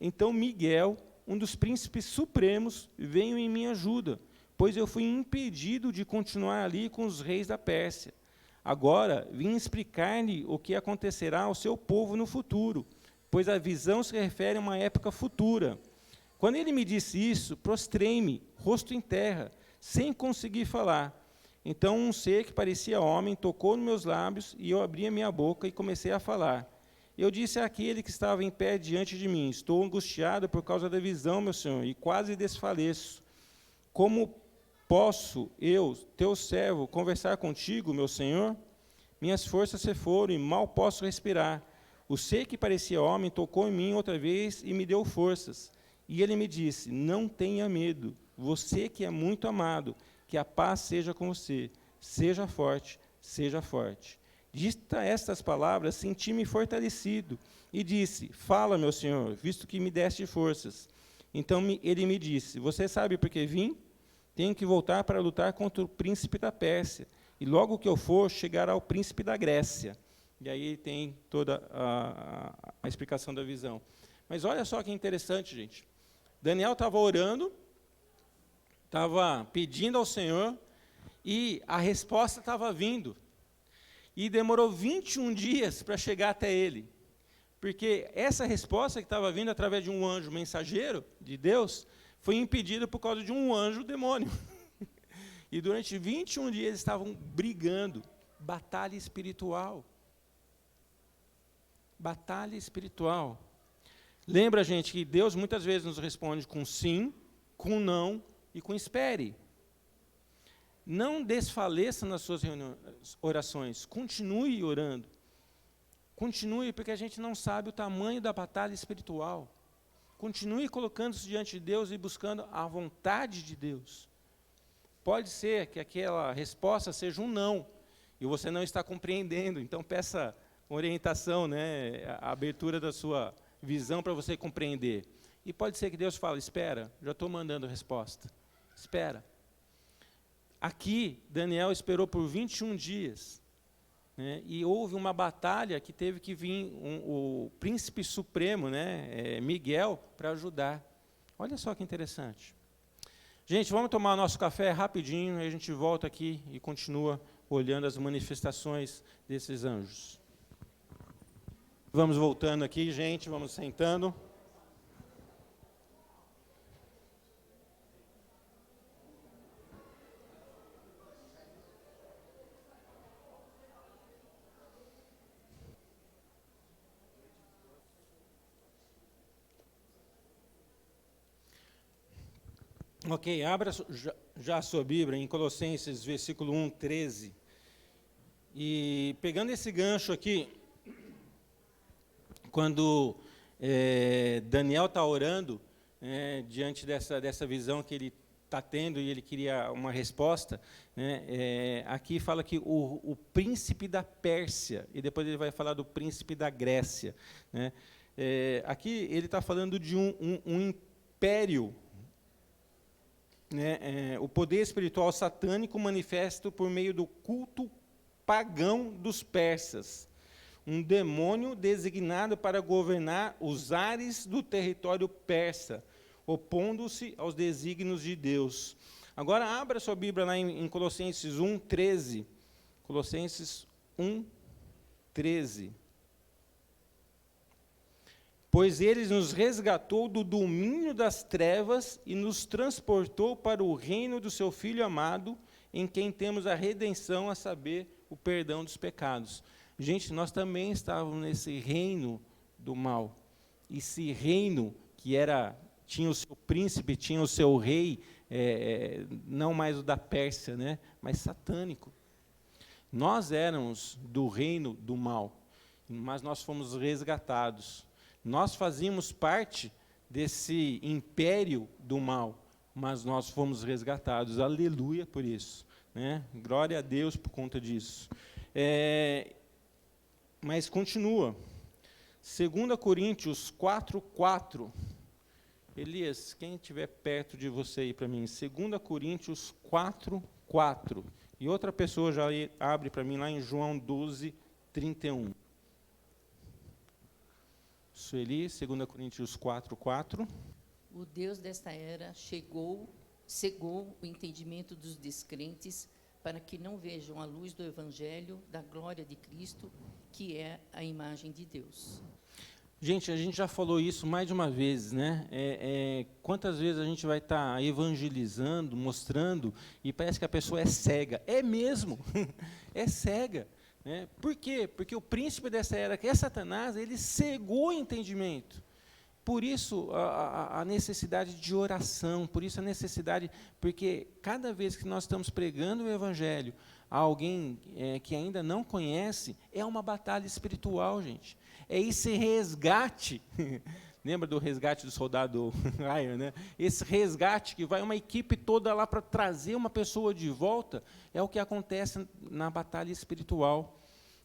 Então Miguel, um dos príncipes supremos, veio em minha ajuda, pois eu fui impedido de continuar ali com os reis da Pérsia. Agora vim explicar-lhe o que acontecerá ao seu povo no futuro, pois a visão se refere a uma época futura. Quando ele me disse isso, prostrei-me, rosto em terra, sem conseguir falar. Então um ser que parecia homem tocou nos meus lábios, e eu abri a minha boca e comecei a falar. Eu disse àquele que estava em pé diante de mim: estou angustiado por causa da visão, meu Senhor, e quase desfaleço. Como posso eu, teu servo, conversar contigo, meu Senhor? Minhas forças se foram e mal posso respirar. O ser que parecia homem tocou em mim outra vez e me deu forças. E ele me disse: não tenha medo, você que é muito amado, que a paz seja com você. Seja forte, seja forte. Dita estas palavras, senti-me fortalecido e disse: fala, meu Senhor, visto que me deste forças. Então ele me disse: você sabe por que vim? Tenho que voltar para lutar contra o príncipe da Pérsia, e logo que eu for, chegará o príncipe da Grécia. E aí tem toda a explicação da visão. Mas olha só que interessante, gente. Daniel estava orando, estava pedindo ao Senhor, e a resposta estava vindo. E demorou 21 dias para chegar até ele. Porque essa resposta que estava vindo através de um anjo mensageiro de Deus, foi impedida por causa de um anjo demônio. E durante 21 dias eles estavam brigando. Batalha espiritual. Batalha espiritual. Lembra, gente, que Deus muitas vezes nos responde com sim, com não e com espere. Não desfaleça nas suas orações. Continue orando. Continue, porque a gente não sabe o tamanho da batalha espiritual. Continue colocando-se diante de Deus e buscando a vontade de Deus. Pode ser que aquela resposta seja um não, e você não está compreendendo, então peça orientação, né, a abertura da sua visão para você compreender. E pode ser que Deus fale: espera, já estou mandando resposta. Espera. Aqui, Daniel esperou por 21 dias, né, e houve uma batalha que teve que vir o príncipe supremo, né, Miguel, para ajudar. Olha só que interessante. Gente, vamos tomar nosso café rapidinho, e a gente volta aqui e continua olhando as manifestações desses anjos. Vamos voltando aqui, gente, vamos sentando. Ok, abra já a sua Bíblia em Colossenses, versículo 1, 13. E pegando esse gancho aqui, quando Daniel está orando, diante dessa visão que ele está tendo, e ele queria uma resposta, né, aqui fala que o príncipe da Pérsia, e depois ele vai falar do príncipe da Grécia. Né, aqui ele está falando de um império, né, o poder espiritual satânico manifesto por meio do culto pagão dos persas, um demônio designado para governar os ares do território persa, opondo-se aos desígnios de Deus. Agora abra sua Bíblia lá em Colossenses 1, 13. Colossenses 1, 13. Pois ele nos resgatou do domínio das trevas e nos transportou para o reino do seu Filho amado, em quem temos a redenção, a saber, o perdão dos pecados. Gente, nós também estávamos nesse reino do mal. Esse reino que tinha o seu príncipe, tinha o seu rei, não mais o da Pérsia, né, mas satânico. Nós éramos do reino do mal, mas nós fomos resgatados. Nós fazíamos parte desse império do mal, mas nós fomos resgatados. Aleluia por isso. Né? Glória a Deus por conta disso. Mas continua. 2 Coríntios 4, 4. Elias, quem estiver perto de você aí para mim, 2 Coríntios 4:4. E outra pessoa já abre para mim lá em João 12:31. Sueli, 2 Coríntios 4:4. O Deus desta era cegou o entendimento dos descrentes para que não vejam a luz do Evangelho da glória de Cristo, que é a imagem de Deus. Gente, a gente já falou isso mais de uma vez, né? Quantas vezes a gente vai estar evangelizando, mostrando, e parece que a pessoa é cega. É mesmo, é cega. Né? Por quê? Porque o príncipe dessa era, que é Satanás, ele cegou o entendimento. Por isso a necessidade de oração, por isso a necessidade, porque cada vez que nós estamos pregando o Evangelho a alguém que ainda não conhece, é uma batalha espiritual, gente. É esse resgate, lembra do resgate do soldado Ryan, né? Esse resgate que vai uma equipe toda lá para trazer uma pessoa de volta, é o que acontece na batalha espiritual.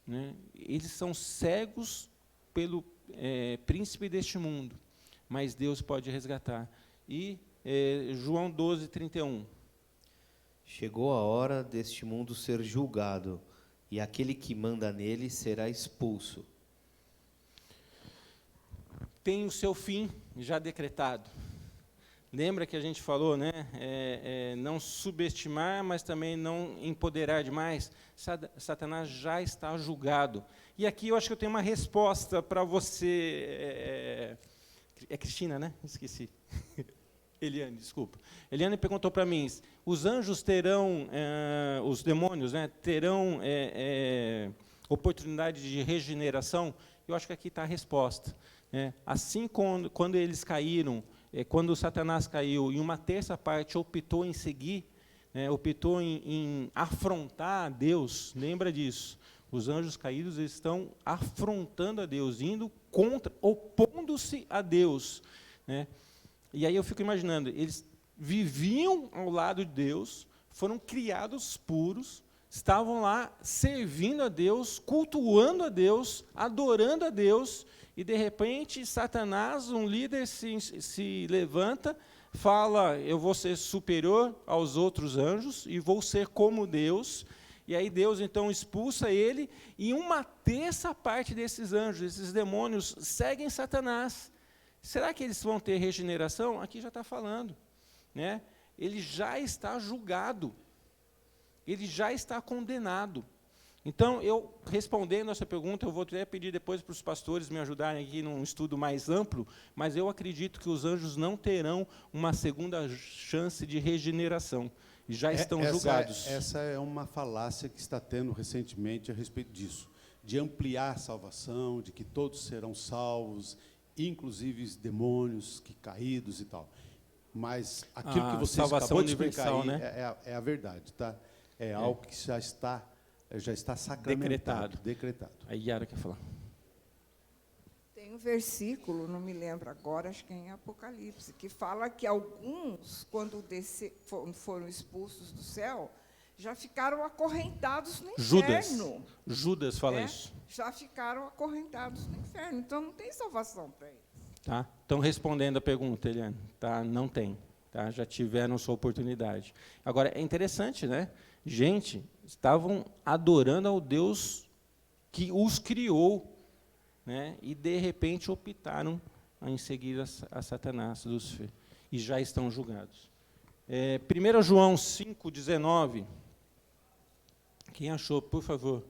Né? Eles são cegos pelo príncipe deste mundo, mas Deus pode resgatar. E João 12:31. Chegou a hora deste mundo ser julgado, e aquele que manda nele será expulso. Tem o seu fim já decretado. Lembra que a gente falou, né? Não subestimar, mas também não empoderar demais. Satanás já está julgado. E aqui eu acho que eu tenho uma resposta para você. É Cristina, né? Esqueci. Eliane, desculpa. Eliane perguntou para mim, os anjos terão, os demônios, né, terão oportunidade de regeneração? Eu acho que aqui está a resposta. Assim, quando eles caíram, quando Satanás caiu, e uma terça parte optou em seguir, optou em afrontar a Deus, lembra disso. Os anjos caídos estão afrontando a Deus, indo contra, opondo-se a Deus. Né? E aí eu fico imaginando, eles viviam ao lado de Deus, foram criados puros, estavam lá servindo a Deus, cultuando a Deus, adorando a Deus, e de repente Satanás, um líder, se levanta, fala, eu vou ser superior aos outros anjos e vou ser como Deus. E aí Deus então expulsa ele, e uma terça parte desses anjos, esses demônios, seguem Satanás. Será que eles vão ter regeneração? Aqui já está falando. Né? Ele já está julgado. Ele já está condenado. Então, eu, respondendo essa pergunta, eu vou até pedir depois para os pastores me ajudarem aqui num estudo mais amplo, mas eu acredito que os anjos não terão uma segunda chance de regeneração. Já estão julgados. Essa é uma falácia que está tendo recentemente a respeito disso, de ampliar a salvação, de que todos serão salvos, inclusive os demônios que caídos e tal. Mas aquilo que você acabou de explicar aí, né? é a verdade, tá? Algo que já está sacramentado, decretado. A Yara quer falar. Tem um versículo, não me lembro agora, acho que é em Apocalipse, que fala que alguns, quando foram expulsos do céu, já ficaram acorrentados no inferno. Judas fala isso. Já ficaram acorrentados no inferno, então não tem salvação para eles. Tá? Estão respondendo a pergunta, Eliane. Tá? Não tem. Tá? Já tiveram sua oportunidade. Agora, é interessante, né? Gente, estavam adorando ao Deus que os criou, né? E, de repente, optaram em seguir a Satanás, Lúcifer, e já estão julgados. 1 João 5,19. Quem achou, por favor,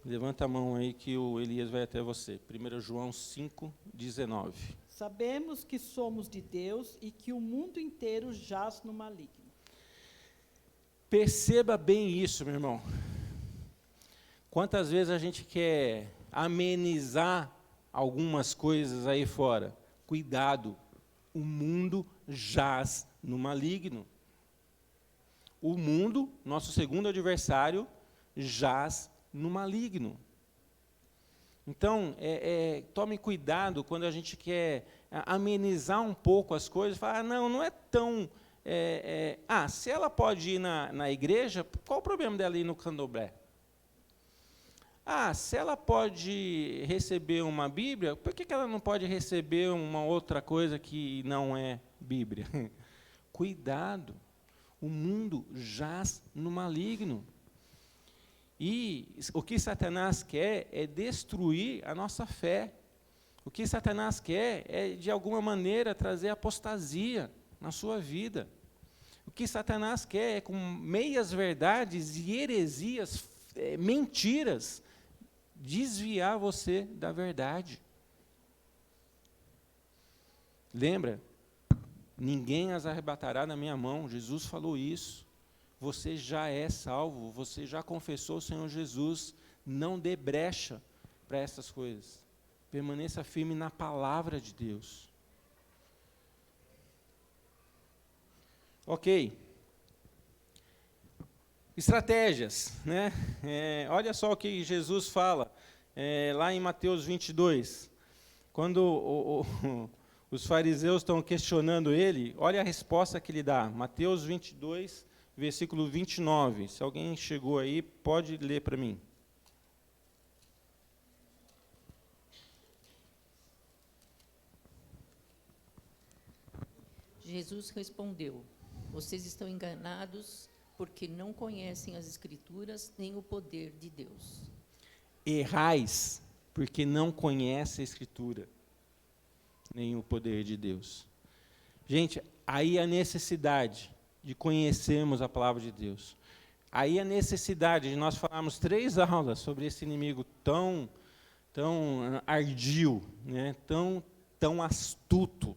levanta a mão aí que o Elias vai até você. 1 João 5,19. Sabemos que somos de Deus e que o mundo inteiro jaz no maligno. Perceba bem isso, meu irmão. Quantas vezes a gente quer amenizar algumas coisas aí fora? Cuidado, o mundo jaz no maligno. O mundo, nosso segundo adversário, jaz no maligno. Então, tome cuidado quando a gente quer amenizar um pouco as coisas, falar, não é tão... se ela pode ir na igreja, qual o problema dela ir no candomblé? Se ela pode receber uma Bíblia, por que ela não pode receber uma outra coisa que não é Bíblia? Cuidado, o mundo jaz no maligno. E o que Satanás quer é destruir a nossa fé. O que Satanás quer é, de alguma maneira, trazer apostasia na sua vida. O que Satanás quer é, com meias verdades e heresias, mentiras, desviar você da verdade. Lembra? Ninguém as arrebatará da minha mão. Jesus falou isso. Você já é salvo, você já confessou o Senhor Jesus. Não dê brecha para essas coisas. Permaneça firme na palavra de Deus. Ok. Estratégias, né? Olha só o que Jesus fala, lá em Mateus 22. Quando os fariseus estão questionando ele, olha a resposta que ele dá. Mateus 22, versículo 29. Se alguém chegou aí, pode ler para mim. Jesus respondeu: vocês estão enganados porque não conhecem as Escrituras nem o poder de Deus. Errais porque não conhecem a Escritura nem o poder de Deus. Gente, aí a necessidade de conhecermos a palavra de Deus. Aí a necessidade de nós falarmos 3 aulas sobre esse inimigo tão ardil, né, tão astuto,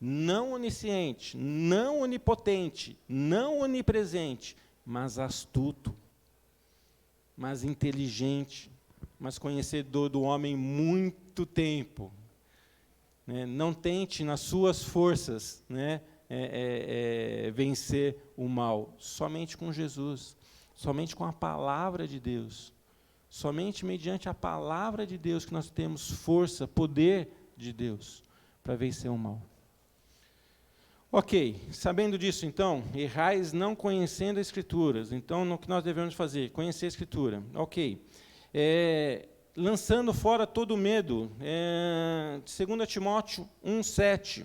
não onisciente, não onipotente, não onipresente, mas astuto, mas inteligente, mas conhecedor do homem muito tempo. Né? Não tente nas suas forças, né, vencer o mal, somente com Jesus, somente com a palavra de Deus, somente mediante a palavra de Deus que nós temos força, poder de Deus para vencer o mal. Ok, sabendo disso, então, errais não conhecendo as Escrituras. Então, o que nós devemos fazer? Conhecer a Escritura. Ok. Lançando fora todo medo. 2 Timóteo 1,7.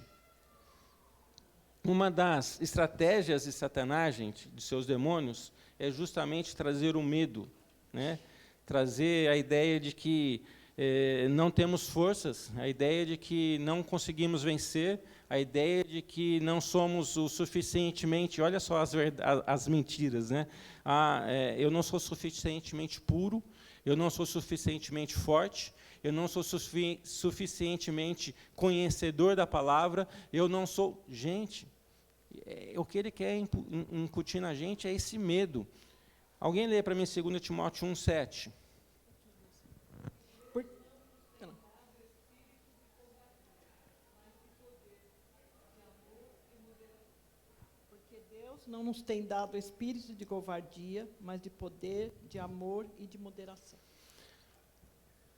Uma das estratégias de Satanás, gente, de seus demônios, é justamente trazer o medo, né? Trazer a ideia de que não temos forças, a ideia de que não conseguimos vencer, a ideia de que não somos o suficientemente, olha só as mentiras, né? Eu não sou suficientemente puro, eu não sou suficientemente forte, eu não sou suficientemente conhecedor da palavra, eu não sou... Gente, o que ele quer incutir na gente é esse medo. Alguém lê para mim 2 Timóteo 1,7. Não nos tem dado espírito de covardia, mas de poder, de amor e de moderação.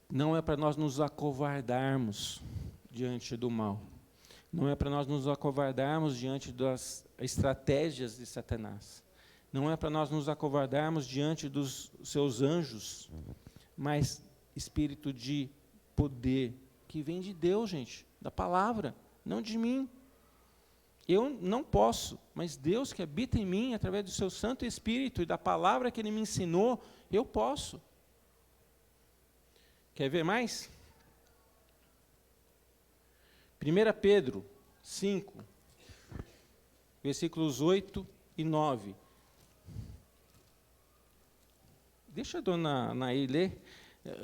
Não é para nós nos acovardarmos diante do mal. Não é para nós nos acovardarmos diante das estratégias de Satanás. Não é para nós nos acovardarmos diante dos seus anjos, mas espírito de poder, que vem de Deus, gente, da palavra, não de mim. Eu não posso, mas Deus que habita em mim, através do seu Santo Espírito e da palavra que Ele me ensinou, eu posso. Quer ver mais? 1 Pedro 5, versículos 8 e 9. Deixa a dona Naí ler.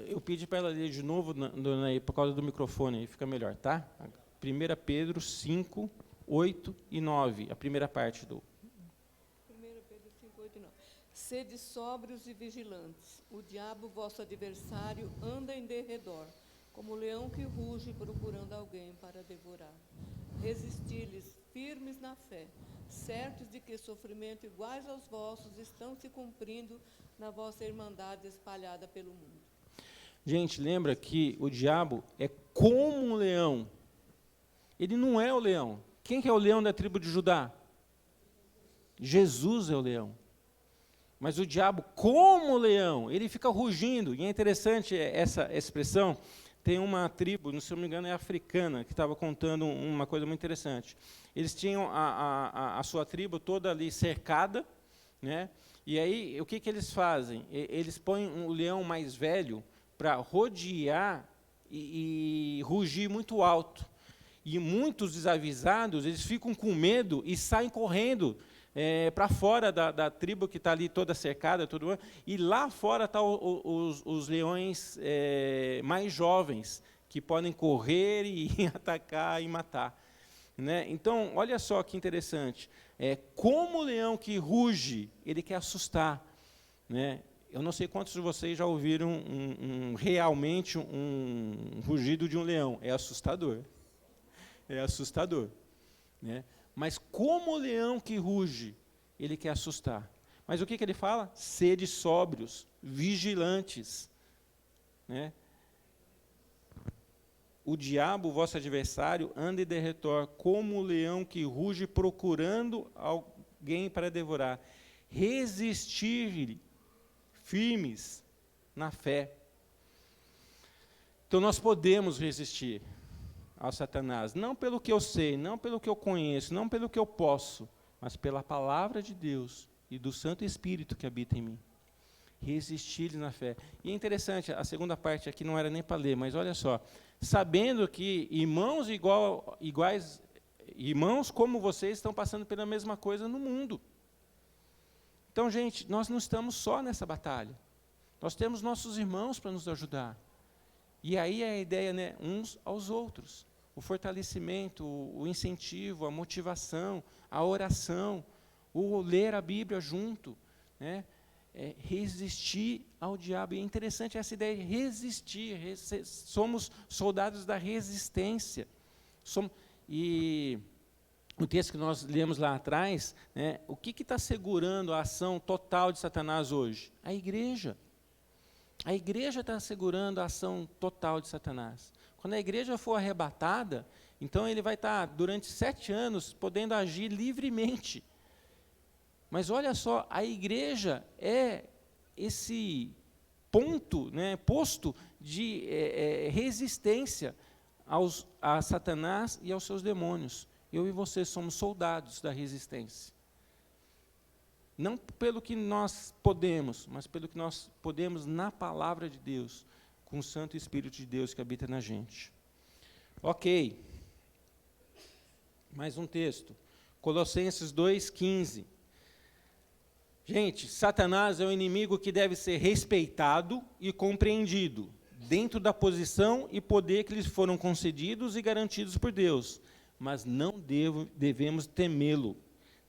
Eu pedi para ela ler de novo, dona Naí, por causa do microfone, aí fica melhor, tá? 1 Pedro 5, 8 e 9, a primeira parte do... 1 Pedro 5, 8 e 9. Sede sóbrios e vigilantes. O diabo, vosso adversário, anda em derredor, como leão que ruge procurando alguém para devorar. Resisti-lhes firmes na fé, certos de que sofrimento iguais aos vossos estão se cumprindo na vossa irmandade espalhada pelo mundo. Gente, lembra que o diabo é como um leão. Ele não é o leão. Quem que é o leão da tribo de Judá? Jesus é o leão. Mas o diabo, como leão, ele fica rugindo. E é interessante essa expressão. Tem uma tribo, se não me engano é africana, que estava contando uma coisa muito interessante. Eles tinham a sua tribo toda ali cercada, né? E aí, o que eles fazem? Eles põem um leão mais velho para rodear e rugir muito alto. E muitos desavisados, eles ficam com medo e saem correndo para fora da tribo que está ali toda cercada, tudo, e lá fora estão os leões mais jovens, que podem correr e atacar e matar. Né? Então, olha só que interessante. Como o leão que ruge, ele quer assustar. Né? Eu não sei quantos de vocês já ouviram realmente um rugido de um leão. É assustador. É assustador. Né? Mas como o leão que ruge, ele quer assustar. Mas o que ele fala? Sede sóbrios, vigilantes. Né? O diabo, vosso adversário, anda em derredor, como o leão que ruge procurando alguém para devorar. Resistir-lhe, firmes na fé. Então nós podemos resistir ao Satanás, não pelo que eu sei, não pelo que eu conheço, não pelo que eu posso, mas pela palavra de Deus e do Santo Espírito que habita em mim. Resistir-lhe na fé. E é interessante, a segunda parte aqui não era nem para ler, mas olha só, sabendo que irmãos iguais, irmãos como vocês estão passando pela mesma coisa no mundo. Então, gente, nós não estamos só nessa batalha. Nós temos nossos irmãos para nos ajudar. E aí é a ideia, né, uns aos outros. O fortalecimento, o incentivo, a motivação, a oração, o ler a Bíblia junto, né? Resistir ao diabo. E é interessante essa ideia de resistir. Somos soldados da resistência. E o texto que nós lemos lá atrás, né, o que está segurando a ação total de Satanás hoje? A igreja. A igreja está segurando a ação total de Satanás. Quando a igreja for arrebatada, então ele vai estar, durante 7 anos, podendo agir livremente. Mas olha só, a igreja é esse ponto, né, posto de resistência a Satanás e aos seus demônios. Eu e você somos soldados da resistência. Não pelo que nós podemos, mas pelo que nós podemos na palavra de Deus, com o Santo Espírito de Deus que habita na gente. Ok. Mais um texto. Colossenses 2,15. Gente, Satanás é um inimigo que deve ser respeitado e compreendido, dentro da posição e poder que lhes foram concedidos e garantidos por Deus. Mas não devemos temê-lo.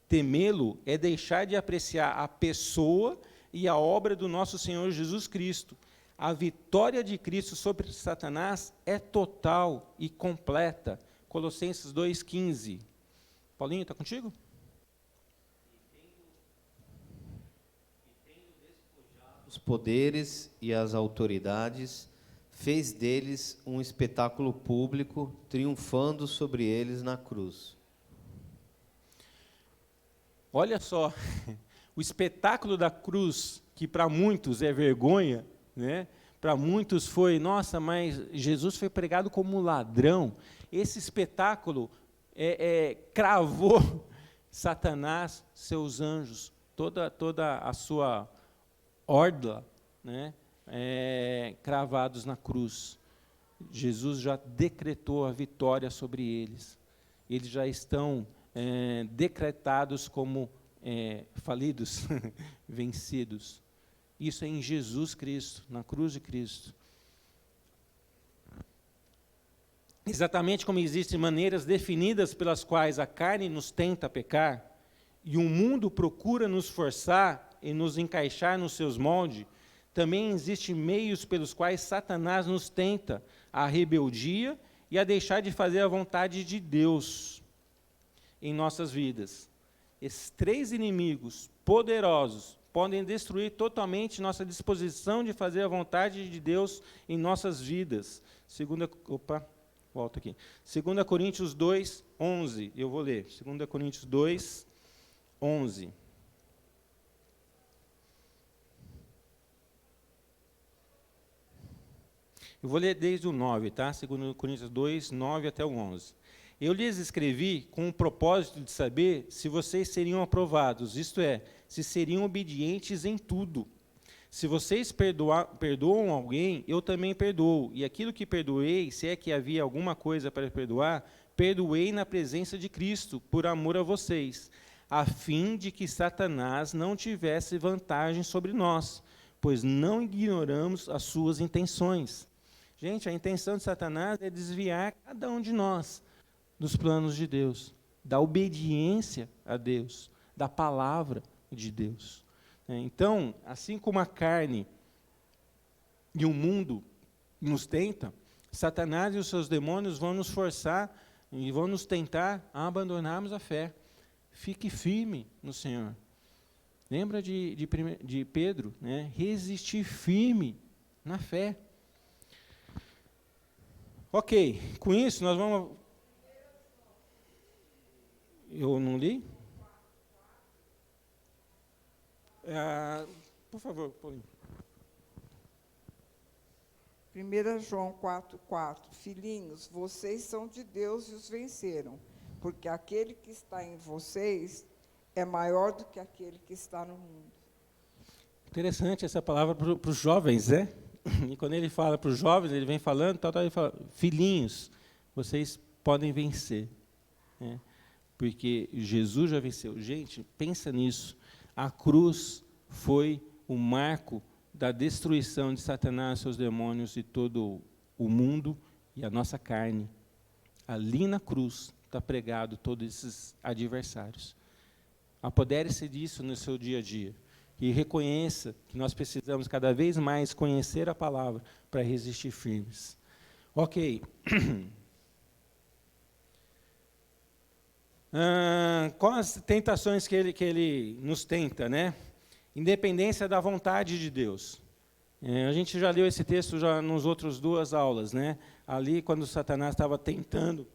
Temê-lo é deixar de apreciar a pessoa e a obra do nosso Senhor Jesus Cristo. A vitória de Cristo sobre Satanás é total e completa. Colossenses 2,15. Paulinho, está contigo? Os poderes e as autoridades, fez deles um espetáculo público, triunfando sobre eles na cruz. Olha só, o espetáculo da cruz, que para muitos é vergonha, né? Para muitos foi, nossa, mas Jesus foi pregado como ladrão. Esse espetáculo cravou Satanás, seus anjos, toda a sua horda, né? Cravados na cruz. Jesus já decretou a vitória sobre eles. Eles já estão decretados como falidos, vencidos. Isso é em Jesus Cristo, na cruz de Cristo. Exatamente como existem maneiras definidas pelas quais a carne nos tenta pecar, e o mundo procura nos forçar e nos encaixar nos seus moldes, também existem meios pelos quais Satanás nos tenta a rebeldia e a deixar de fazer a vontade de Deus em nossas vidas. Esses 3 inimigos poderosos podem destruir totalmente nossa disposição de fazer a vontade de Deus em nossas vidas. 2 Coríntios 2, 11. Eu vou ler. 2 Coríntios 2, 11. Eu vou ler desde o 9, tá? 2 Coríntios 2, 9 até o 11. Eu lhes escrevi com o propósito de saber se vocês seriam aprovados, isto é, se seriam obedientes em tudo. Se vocês perdoam alguém, eu também perdoo. E aquilo que perdoei, se é que havia alguma coisa para perdoar, perdoei na presença de Cristo, por amor a vocês, a fim de que Satanás não tivesse vantagem sobre nós, pois não ignoramos as suas intenções. Gente, a intenção de Satanás é desviar cada um de nós dos planos de Deus, da obediência a Deus, da palavra de Deus. Então, assim como a carne e o mundo nos tenta, Satanás e os seus demônios vão nos forçar e vão nos tentar a abandonarmos a fé. Fique firme no Senhor. Lembra de Pedro, né? Resistir firme na fé. Ok, com isso nós vamos... Eu não li? Por favor, Paulinho. 1 João 4,4. Filhinhos, vocês são de Deus e os venceram, porque aquele que está em vocês é maior do que aquele que está no mundo. Interessante essa palavra para os jovens, né? E quando ele fala para os jovens, ele vem falando, ele fala, filhinhos, vocês podem vencer. Né? Porque Jesus já venceu. Gente, pensa nisso. A cruz foi o marco da destruição de Satanás, seus demônios e todo o mundo e a nossa carne. Ali na cruz está pregado todos esses adversários. Apodere-se disso no seu dia a dia e reconheça que nós precisamos cada vez mais conhecer a palavra para resistir firmes. Ok. Quais as tentações que ele nos tenta, né? Independência da vontade de Deus. A gente já leu esse texto já nos outros 2 aulas, né? Ali, quando Satanás estava tentando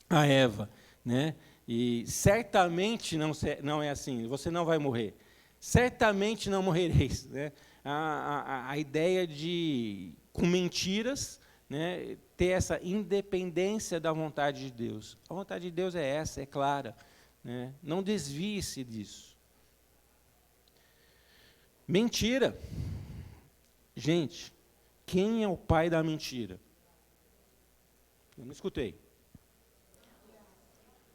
a Eva, né? E certamente não é assim, você não vai morrer. Certamente não morrereis, né? A ideia de, com mentiras, né, ter essa independência da vontade de Deus. A vontade de Deus é essa, é clara. Né? Não desvie-se disso. Mentira. Gente, quem é o pai da mentira? Eu não escutei.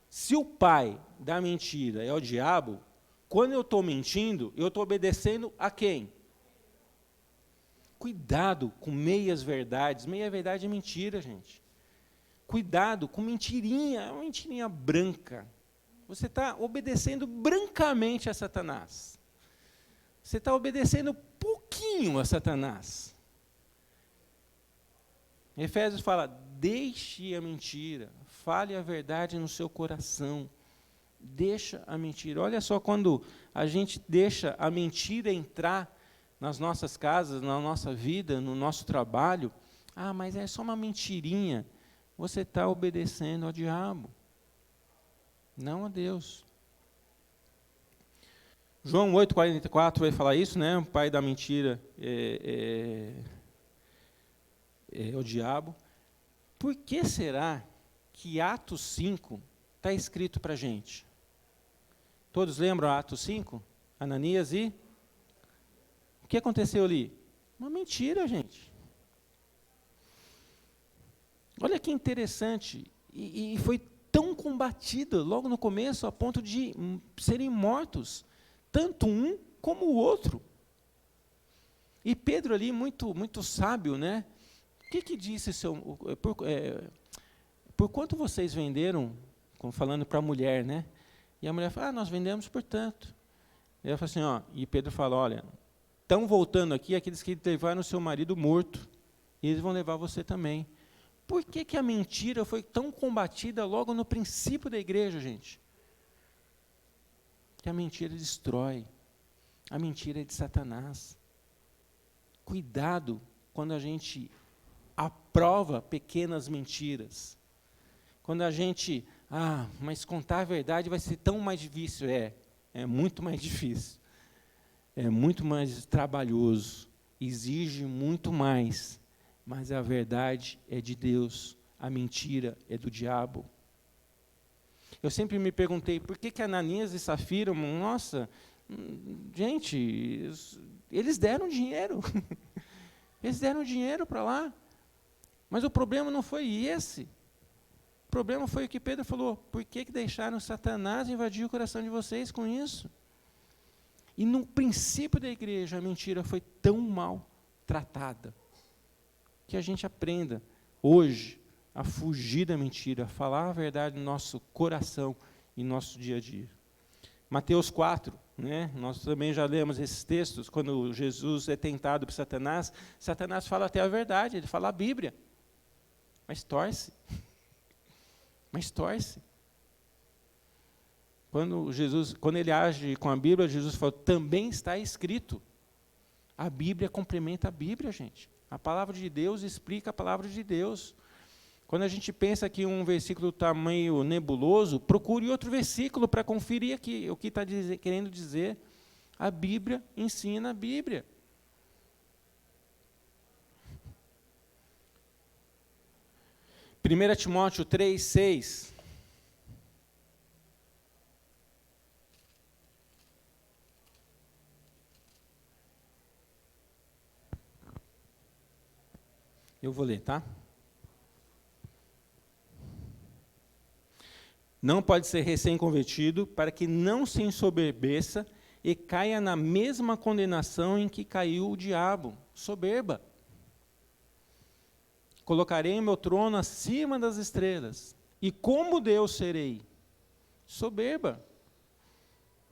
Se o pai da mentira é o diabo, quando eu estou mentindo, eu estou obedecendo a quem? Cuidado com meias verdades. Meia verdade é mentira, gente. Cuidado com mentirinha, uma mentirinha branca. Você está obedecendo brancamente a Satanás. Você está obedecendo pouquinho a Satanás. Efésios fala, deixe a mentira, fale a verdade no seu coração. Deixa a mentira. Olha só, quando a gente deixa a mentira entrar nas nossas casas, na nossa vida, no nosso trabalho, mas é só uma mentirinha. Você está obedecendo ao diabo, não a Deus. João 8,44 vai falar isso, né? O pai da mentira é o diabo. Por que será que Atos 5 está escrito para a gente? Todos lembram Atos 5? Ananias e... O que aconteceu ali? Uma mentira, gente. Olha que interessante. E foi tão combatida logo no começo, a ponto de serem mortos, tanto um como o outro. E Pedro ali, muito, muito sábio, né? O que disse? Por quanto vocês venderam, como falando para a mulher, né? E a mulher fala, nós vendemos por tanto. E ela fala assim, e Pedro fala, olha, estão voltando aqui aqueles que levaram o seu marido morto, e eles vão levar você também. Por que a mentira foi tão combatida logo no princípio da igreja, gente? Que a mentira destrói. A mentira é de Satanás. Cuidado quando a gente aprova pequenas mentiras. Quando a gente, mas contar a verdade vai ser tão mais difícil. É muito mais difícil. É muito mais trabalhoso. exige muito mais, mas a verdade é de Deus, a mentira é do diabo. Eu sempre me perguntei, por que Ananias e Safira, nossa, gente, eles deram dinheiro. Eles deram dinheiro para lá. Mas o problema não foi esse. O problema foi o que Pedro falou, por que deixaram Satanás invadir o coração de vocês com isso? E no princípio da igreja, a mentira foi tão mal tratada, que a gente aprenda hoje a fugir da mentira, a falar a verdade no nosso coração e no nosso dia a dia. Mateus 4, né, nós também já lemos esses textos, quando Jesus é tentado por Satanás, Satanás fala até a verdade, ele fala a Bíblia, mas torce. Mas torce. Quando ele age com a Bíblia, Jesus fala, também está escrito. A Bíblia complementa a Bíblia, gente. A palavra de Deus explica a palavra de Deus. Quando a gente pensa que um versículo está meio nebuloso, procure outro versículo para conferir aqui, o que está querendo dizer. A Bíblia ensina a Bíblia. Primeira Timóteo 3, 6. Eu vou ler, tá? Não pode ser recém-convertido, para que não se ensoberbeça e caia na mesma condenação em que caiu o diabo, soberba. Colocarei meu trono acima das estrelas, e como Deus serei? Soberba.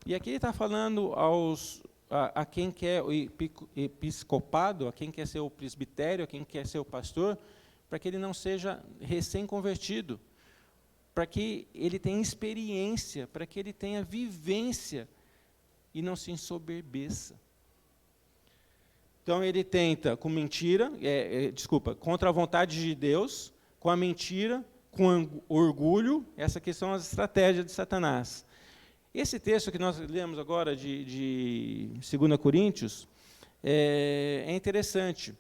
E aqui ele está falando a quem quer o episcopado, a quem quer ser o presbitério, a quem quer ser o pastor, para que ele não seja recém-convertido, para que ele tenha experiência, para que ele tenha vivência e não se ensoberbeça. Então ele tenta com mentira, contra a vontade de Deus, com a mentira, com orgulho, essa que são as estratégias de Satanás. Esse texto que nós lemos agora de 2 Coríntios é interessante.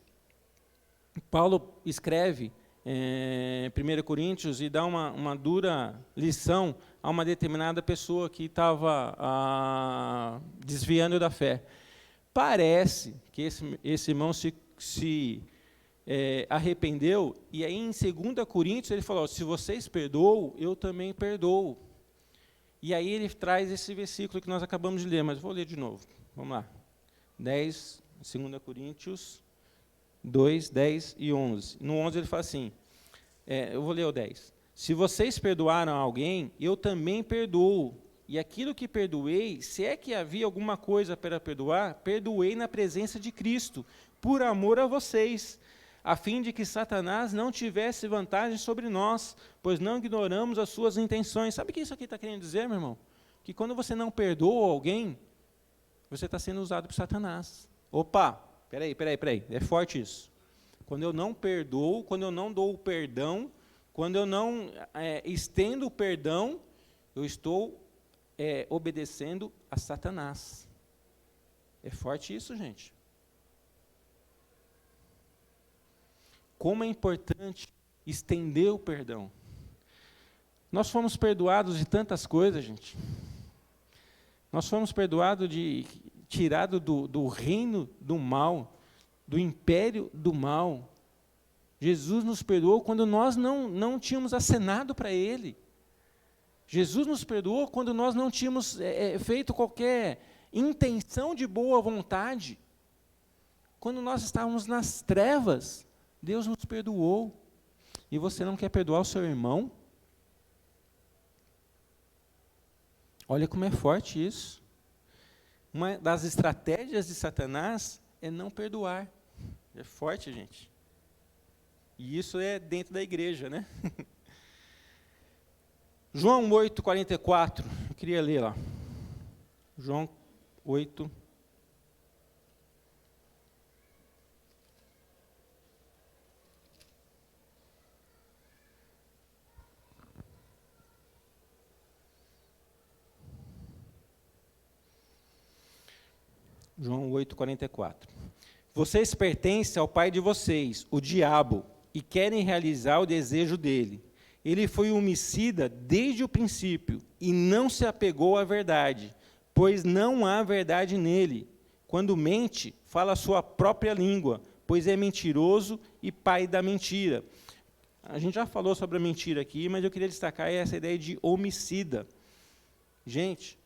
Paulo escreve 1 Coríntios e dá uma dura lição a uma determinada pessoa que estava desviando da fé. Parece que esse irmão se arrependeu, e aí em 2 Coríntios ele falou, se vocês perdoam, eu também perdoo. E aí ele traz esse versículo que nós acabamos de ler, mas vou ler de novo. Vamos lá. 2 Coríntios 2, 10 e 11. No 11 ele fala assim, eu vou ler o 10. Se vocês perdoaram alguém, eu também perdoo. E aquilo que perdoei, se é que havia alguma coisa para perdoar, perdoei na presença de Cristo, por amor a vocês, a fim de que Satanás não tivesse vantagem sobre nós, pois não ignoramos as suas intenções. Sabe o que isso aqui está querendo dizer, meu irmão? Que quando você não perdoa alguém, você está sendo usado por Satanás. Opa, peraí, é forte isso. Quando eu não perdoo, quando eu não dou o perdão, quando eu não estendo o perdão, eu estou obedecendo a Satanás. É forte isso, gente. Como é importante estender o perdão. Nós fomos perdoados de tantas coisas, gente. Nós fomos perdoados tirados do reino do mal, do império do mal. Jesus nos perdoou quando nós não tínhamos acenado para Ele. Jesus nos perdoou quando nós não tínhamos feito qualquer intenção de boa vontade. Quando nós estávamos nas trevas, Deus nos perdoou. E você não quer perdoar o seu irmão? Olha como é forte isso. Uma das estratégias de Satanás é não perdoar. É forte, gente. E isso é dentro da igreja, né? João 8, 44. Eu queria ler lá. João 8. João 8, 44. Vocês pertencem ao pai de vocês, o diabo, e querem realizar o desejo dele. Ele foi homicida desde o princípio e não se apegou à verdade, pois não há verdade nele. Quando mente, fala a sua própria língua, pois é mentiroso e pai da mentira. A gente já falou sobre a mentira aqui, mas eu queria destacar essa ideia de homicida. Gente,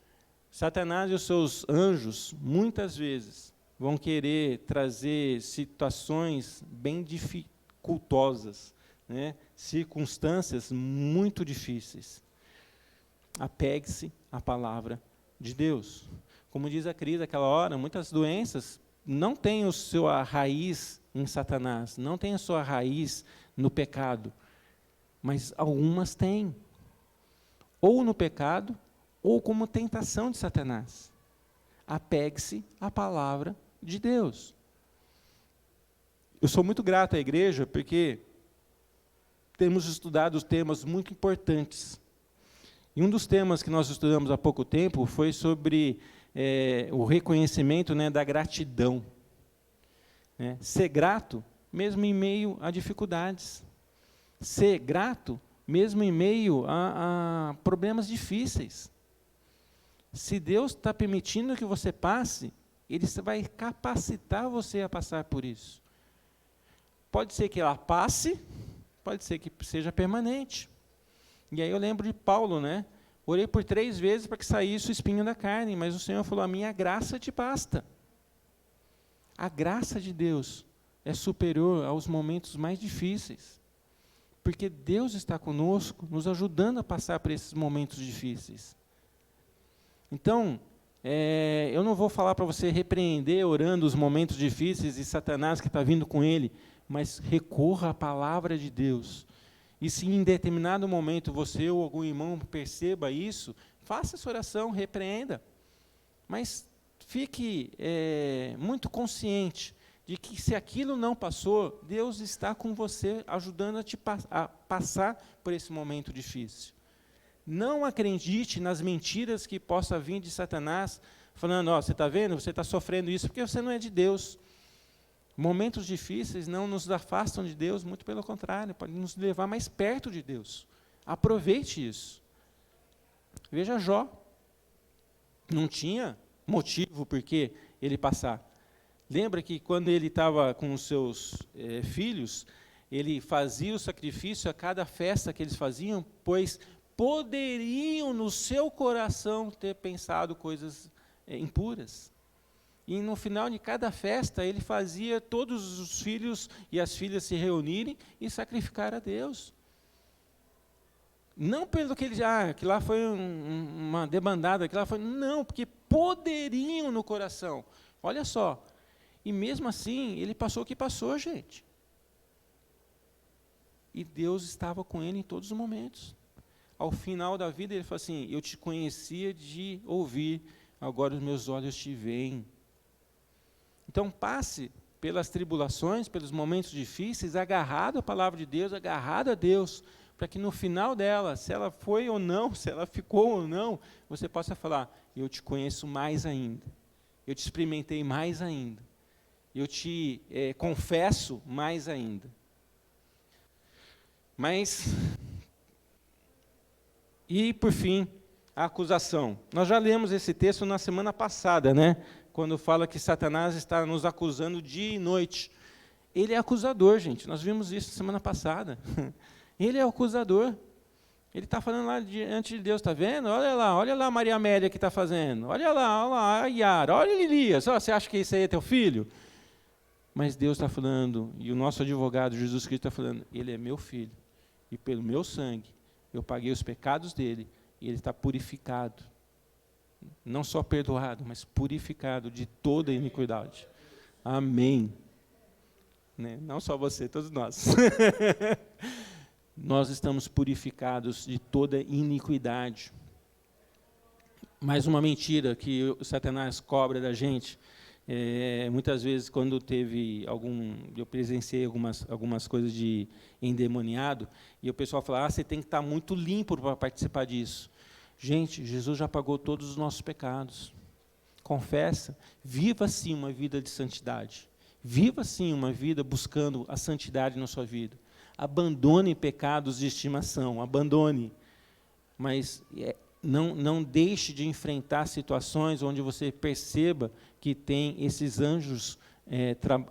Satanás e os seus anjos, muitas vezes, vão querer trazer situações bem dificultosas, né? Circunstâncias muito difíceis. Apegue-se à palavra de Deus. Como diz a Cris aquela hora, muitas doenças não têm a sua raiz em Satanás, não têm a sua raiz no pecado, mas algumas têm. Ou no pecado, ou como tentação de Satanás. Apegue-se à palavra de Deus. Eu sou muito grato à igreja, porque temos estudado temas muito importantes. E um dos temas que nós estudamos há pouco tempo foi sobre o reconhecimento, né, da gratidão. Né? Ser grato, mesmo em meio a dificuldades. Ser grato, mesmo em meio a problemas difíceis. Se Deus está permitindo que você passe, Ele vai capacitar você a passar por isso. Pode ser que ela passe, pode ser que seja permanente. E aí eu lembro de Paulo, né? Orei por 3 vezes para que saísse o espinho da carne, mas o Senhor falou, a minha graça te basta. A graça de Deus é superior aos momentos mais difíceis, porque Deus está conosco, nos ajudando a passar por esses momentos difíceis. Então, eu não vou falar para você repreender orando os momentos difíceis e Satanás que está vindo com ele, mas recorra à palavra de Deus. E se em determinado momento você ou algum irmão perceba isso, faça essa oração, repreenda. Mas fique muito consciente de que se aquilo não passou, Deus está com você, ajudando a passar por esse momento difícil. Não acredite nas mentiras que possa vir de Satanás, falando, você está vendo, você está sofrendo isso, porque você não é de Deus. Momentos difíceis não nos afastam de Deus, muito pelo contrário, podem nos levar mais perto de Deus. Aproveite isso. Veja Jó. Não tinha motivo por que ele passar. Lembra que quando ele estava com os seus filhos, ele fazia o sacrifício a cada festa que eles faziam, pois poderiam no seu coração ter pensado coisas impuras. E no final de cada festa, ele fazia todos os filhos e as filhas se reunirem e sacrificar a Deus. Não pelo que ele que lá foi uma debandada, que lá foi, não, porque poderiam no coração. Olha só. E mesmo assim, ele passou o que passou, gente. E Deus estava com ele em todos os momentos. Ao final da vida, ele falou assim, eu te conhecia de ouvir, agora os meus olhos te veem. Então, passe pelas tribulações, pelos momentos difíceis, agarrado à palavra de Deus, agarrado a Deus, para que no final dela, se ela foi ou não, se ela ficou ou não, você possa falar, eu te conheço mais ainda, eu te experimentei mais ainda, eu te confesso mais ainda. Mas, e por fim, a acusação. Nós já lemos esse texto na semana passada, né? Quando fala que Satanás está nos acusando dia e noite. Ele é acusador, gente. Nós vimos isso semana passada. Ele é o acusador. Ele está falando lá diante de Deus, está vendo? Olha lá a Maria Amélia que está fazendo. Olha lá a Yara, olha Elias. Você acha que isso aí é teu filho? Mas Deus está falando, e o nosso advogado, Jesus Cristo, está falando, ele é meu filho. E pelo meu sangue, eu paguei os pecados dele, e ele está purificado. Não só perdoado, mas purificado de toda iniquidade. Amém. Né? Não só você, todos nós. Nós estamos purificados de toda iniquidade. Mais uma mentira que o Satanás cobra da gente. Muitas vezes, quando eu presenciei algumas coisas de endemoniado, e o pessoal fala, você tem que estar muito limpo para participar disso. Gente, Jesus já pagou todos os nossos pecados. Confessa, viva sim uma vida de santidade. Viva, sim, uma vida buscando a santidade na sua vida. Abandone pecados de estimação, abandone. Mas não deixe de enfrentar situações onde você perceba que tem esses anjos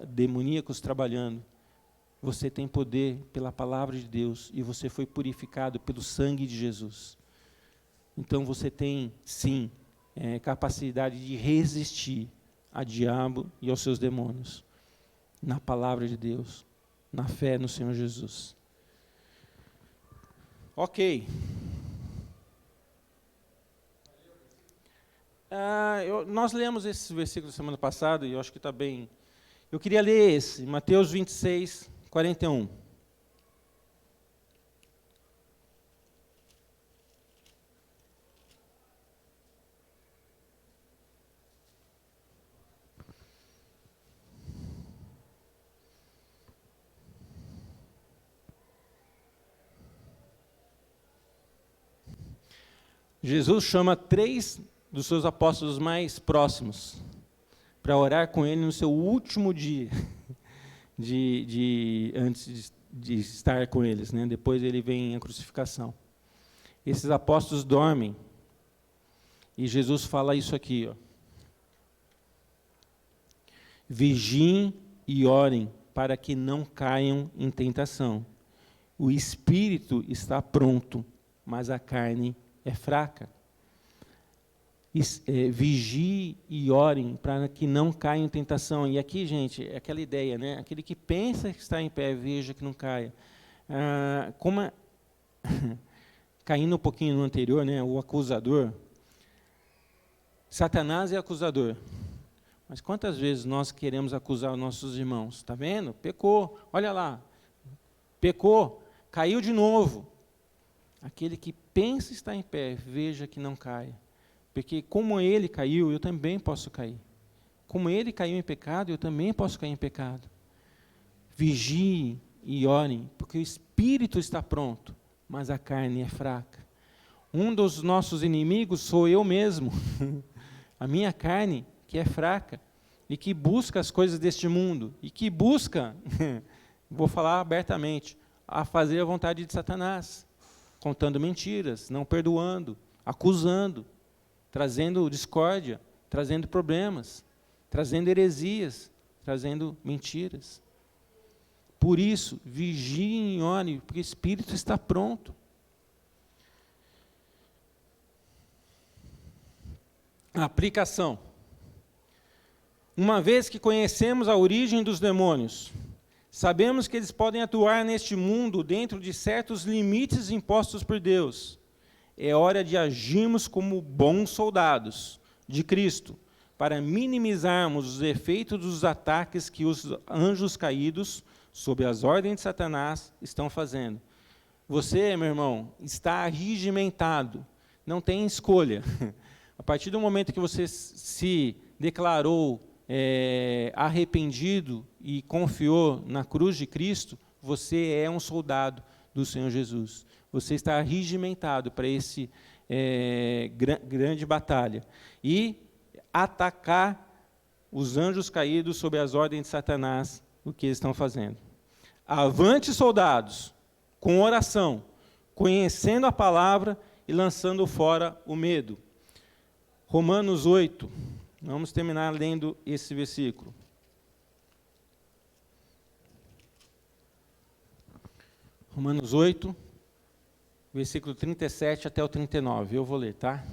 demoníacos trabalhando. Você tem poder pela palavra de Deus e você foi purificado pelo sangue de Jesus. Então você tem, sim, capacidade de resistir a diabo e aos seus demônios, na palavra de Deus, na fé no Senhor Jesus. Ok. Nós lemos esse versículo semana passada e eu acho que está bem. Eu queria ler esse, Mateus 26, 41. Jesus chama 3 dos seus apóstolos mais próximos para orar com ele no seu último dia antes de estar com eles, né? Depois ele vem a crucificação. Esses apóstolos dormem e Jesus fala isso aqui, ó. Vigiem e orem para que não caiam em tentação. O espírito está pronto, mas a carne é fraca. Vigie e orem para que não caia em tentação. E aqui, gente, é aquela ideia, né? Aquele que pensa que está em pé, veja que não caia. Caindo um pouquinho no anterior, né? O acusador. Satanás é acusador. Mas quantas vezes nós queremos acusar os nossos irmãos? Está vendo? Pecou. Olha lá. Pecou. Caiu de novo. Aquele que pensa estar em pé, veja que não caia. Porque como ele caiu, eu também posso cair. Como ele caiu em pecado, eu também posso cair em pecado. Vigiem e orem, porque o espírito está pronto, mas a carne é fraca. Um dos nossos inimigos sou eu mesmo. A minha carne, que é fraca, e que busca as coisas deste mundo, e que busca, vou falar abertamente, a fazer a vontade de Satanás, contando mentiras, não perdoando, acusando, trazendo discórdia, trazendo problemas, trazendo heresias, trazendo mentiras. Por isso, vigiem e orem, porque o espírito está pronto. Aplicação. Uma vez que conhecemos a origem dos demônios, sabemos que eles podem atuar neste mundo dentro de certos limites impostos por Deus. É hora de agirmos como bons soldados de Cristo, para minimizarmos os efeitos dos ataques que os anjos caídos, sob as ordens de Satanás, estão fazendo. Você, meu irmão, está regimentado, não tem escolha. A partir do momento que você se declarou arrependido e confiou na cruz de Cristo, você é um soldado do Senhor Jesus. Você está regimentado para esse grande batalha. E atacar os anjos caídos sob as ordens de Satanás, o que eles estão fazendo. Avante, soldados, com oração, conhecendo a palavra e lançando fora o medo. Romanos 8, vamos terminar lendo esse versículo. Romanos 8, versículo 37 até o 39, eu vou ler, tá?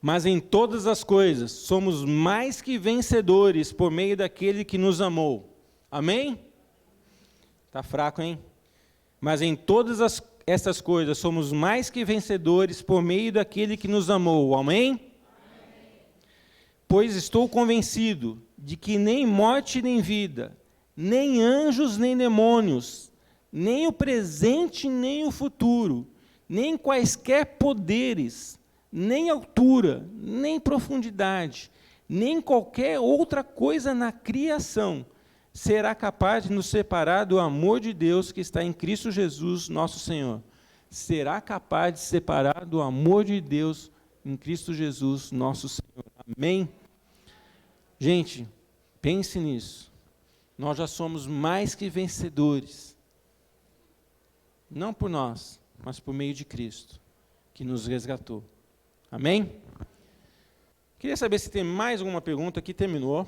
Mas em todas as coisas somos mais que vencedores por meio daquele que nos amou. Amém? Tá fraco, hein? Mas em todas estas coisas somos mais que vencedores por meio daquele que nos amou. Amém? Amém? Pois estou convencido de que nem morte nem vida, nem anjos nem demônios, nem o presente nem o futuro, nem quaisquer poderes, nem altura, nem profundidade, nem qualquer outra coisa na criação será capaz de nos separar do amor de Deus que está em Cristo Jesus, nosso Senhor. Será capaz de separar do amor de Deus em Cristo Jesus, nosso Senhor. Amém? Gente, pense nisso. Nós já somos mais que vencedores. Não por nós, mas por meio de Cristo, que nos resgatou. Amém? Queria saber se tem mais alguma pergunta. Aqui terminou.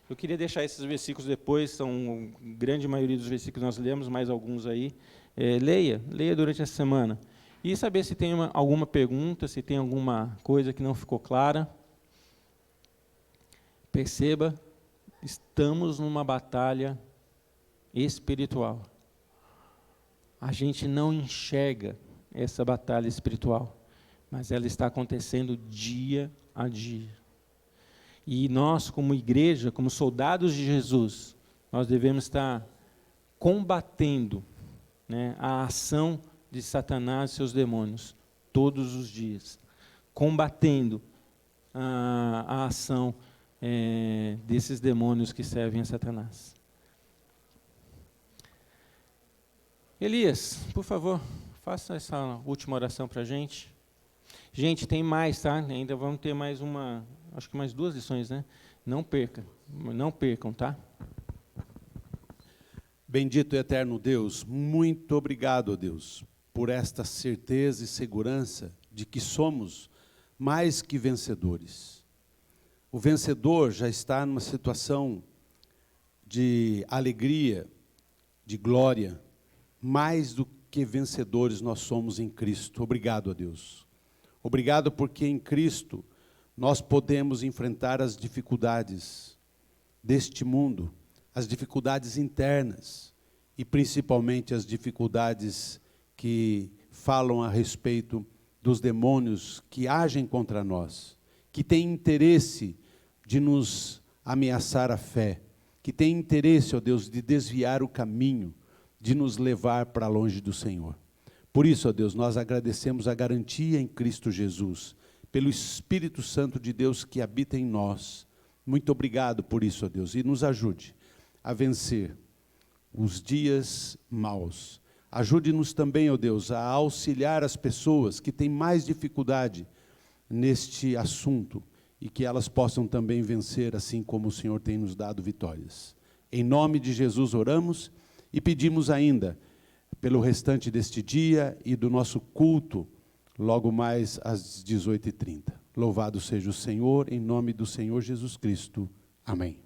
Eu queria deixar esses versículos depois, são a grande maioria dos versículos nós lemos, mais alguns aí. Leia durante a semana. E saber se tem alguma pergunta, se tem alguma coisa que não ficou clara. Perceba, estamos numa batalha espiritual. A gente não enxerga essa batalha espiritual, mas ela está acontecendo dia a dia. E nós, como igreja, como soldados de Jesus, nós devemos estar combatendo, né, a ação de Satanás e seus demônios todos os dias, combatendo a ação desses demônios que servem a Satanás. Elias, por favor, faça essa última oração para a gente. Gente, tem mais, tá? Ainda vamos ter mais acho que mais 2 lições, né? Não percam, tá? Bendito e eterno Deus, muito obrigado, Deus, por esta certeza e segurança de que somos mais que vencedores. O vencedor já está numa situação de alegria, de glória, mais do que vencedores nós somos em Cristo. Obrigado a Deus. Obrigado porque em Cristo nós podemos enfrentar as dificuldades deste mundo, as dificuldades internas e principalmente as dificuldades que falam a respeito dos demônios que agem contra nós, que têm interesse de nos ameaçar a fé, que têm interesse, ó Deus, de desviar o caminho, de nos levar para longe do Senhor. Por isso, ó Deus, nós agradecemos a garantia em Cristo Jesus, pelo Espírito Santo de Deus que habita em nós. Muito obrigado por isso, ó Deus, e nos ajude a vencer os dias maus. Ajude-nos também, ó Deus, a auxiliar as pessoas que têm mais dificuldade neste assunto e que elas possam também vencer, assim como o Senhor tem nos dado vitórias. Em nome de Jesus oramos e pedimos ainda pelo restante deste dia e do nosso culto, logo mais às 18h30. Louvado seja o Senhor, em nome do Senhor Jesus Cristo. Amém.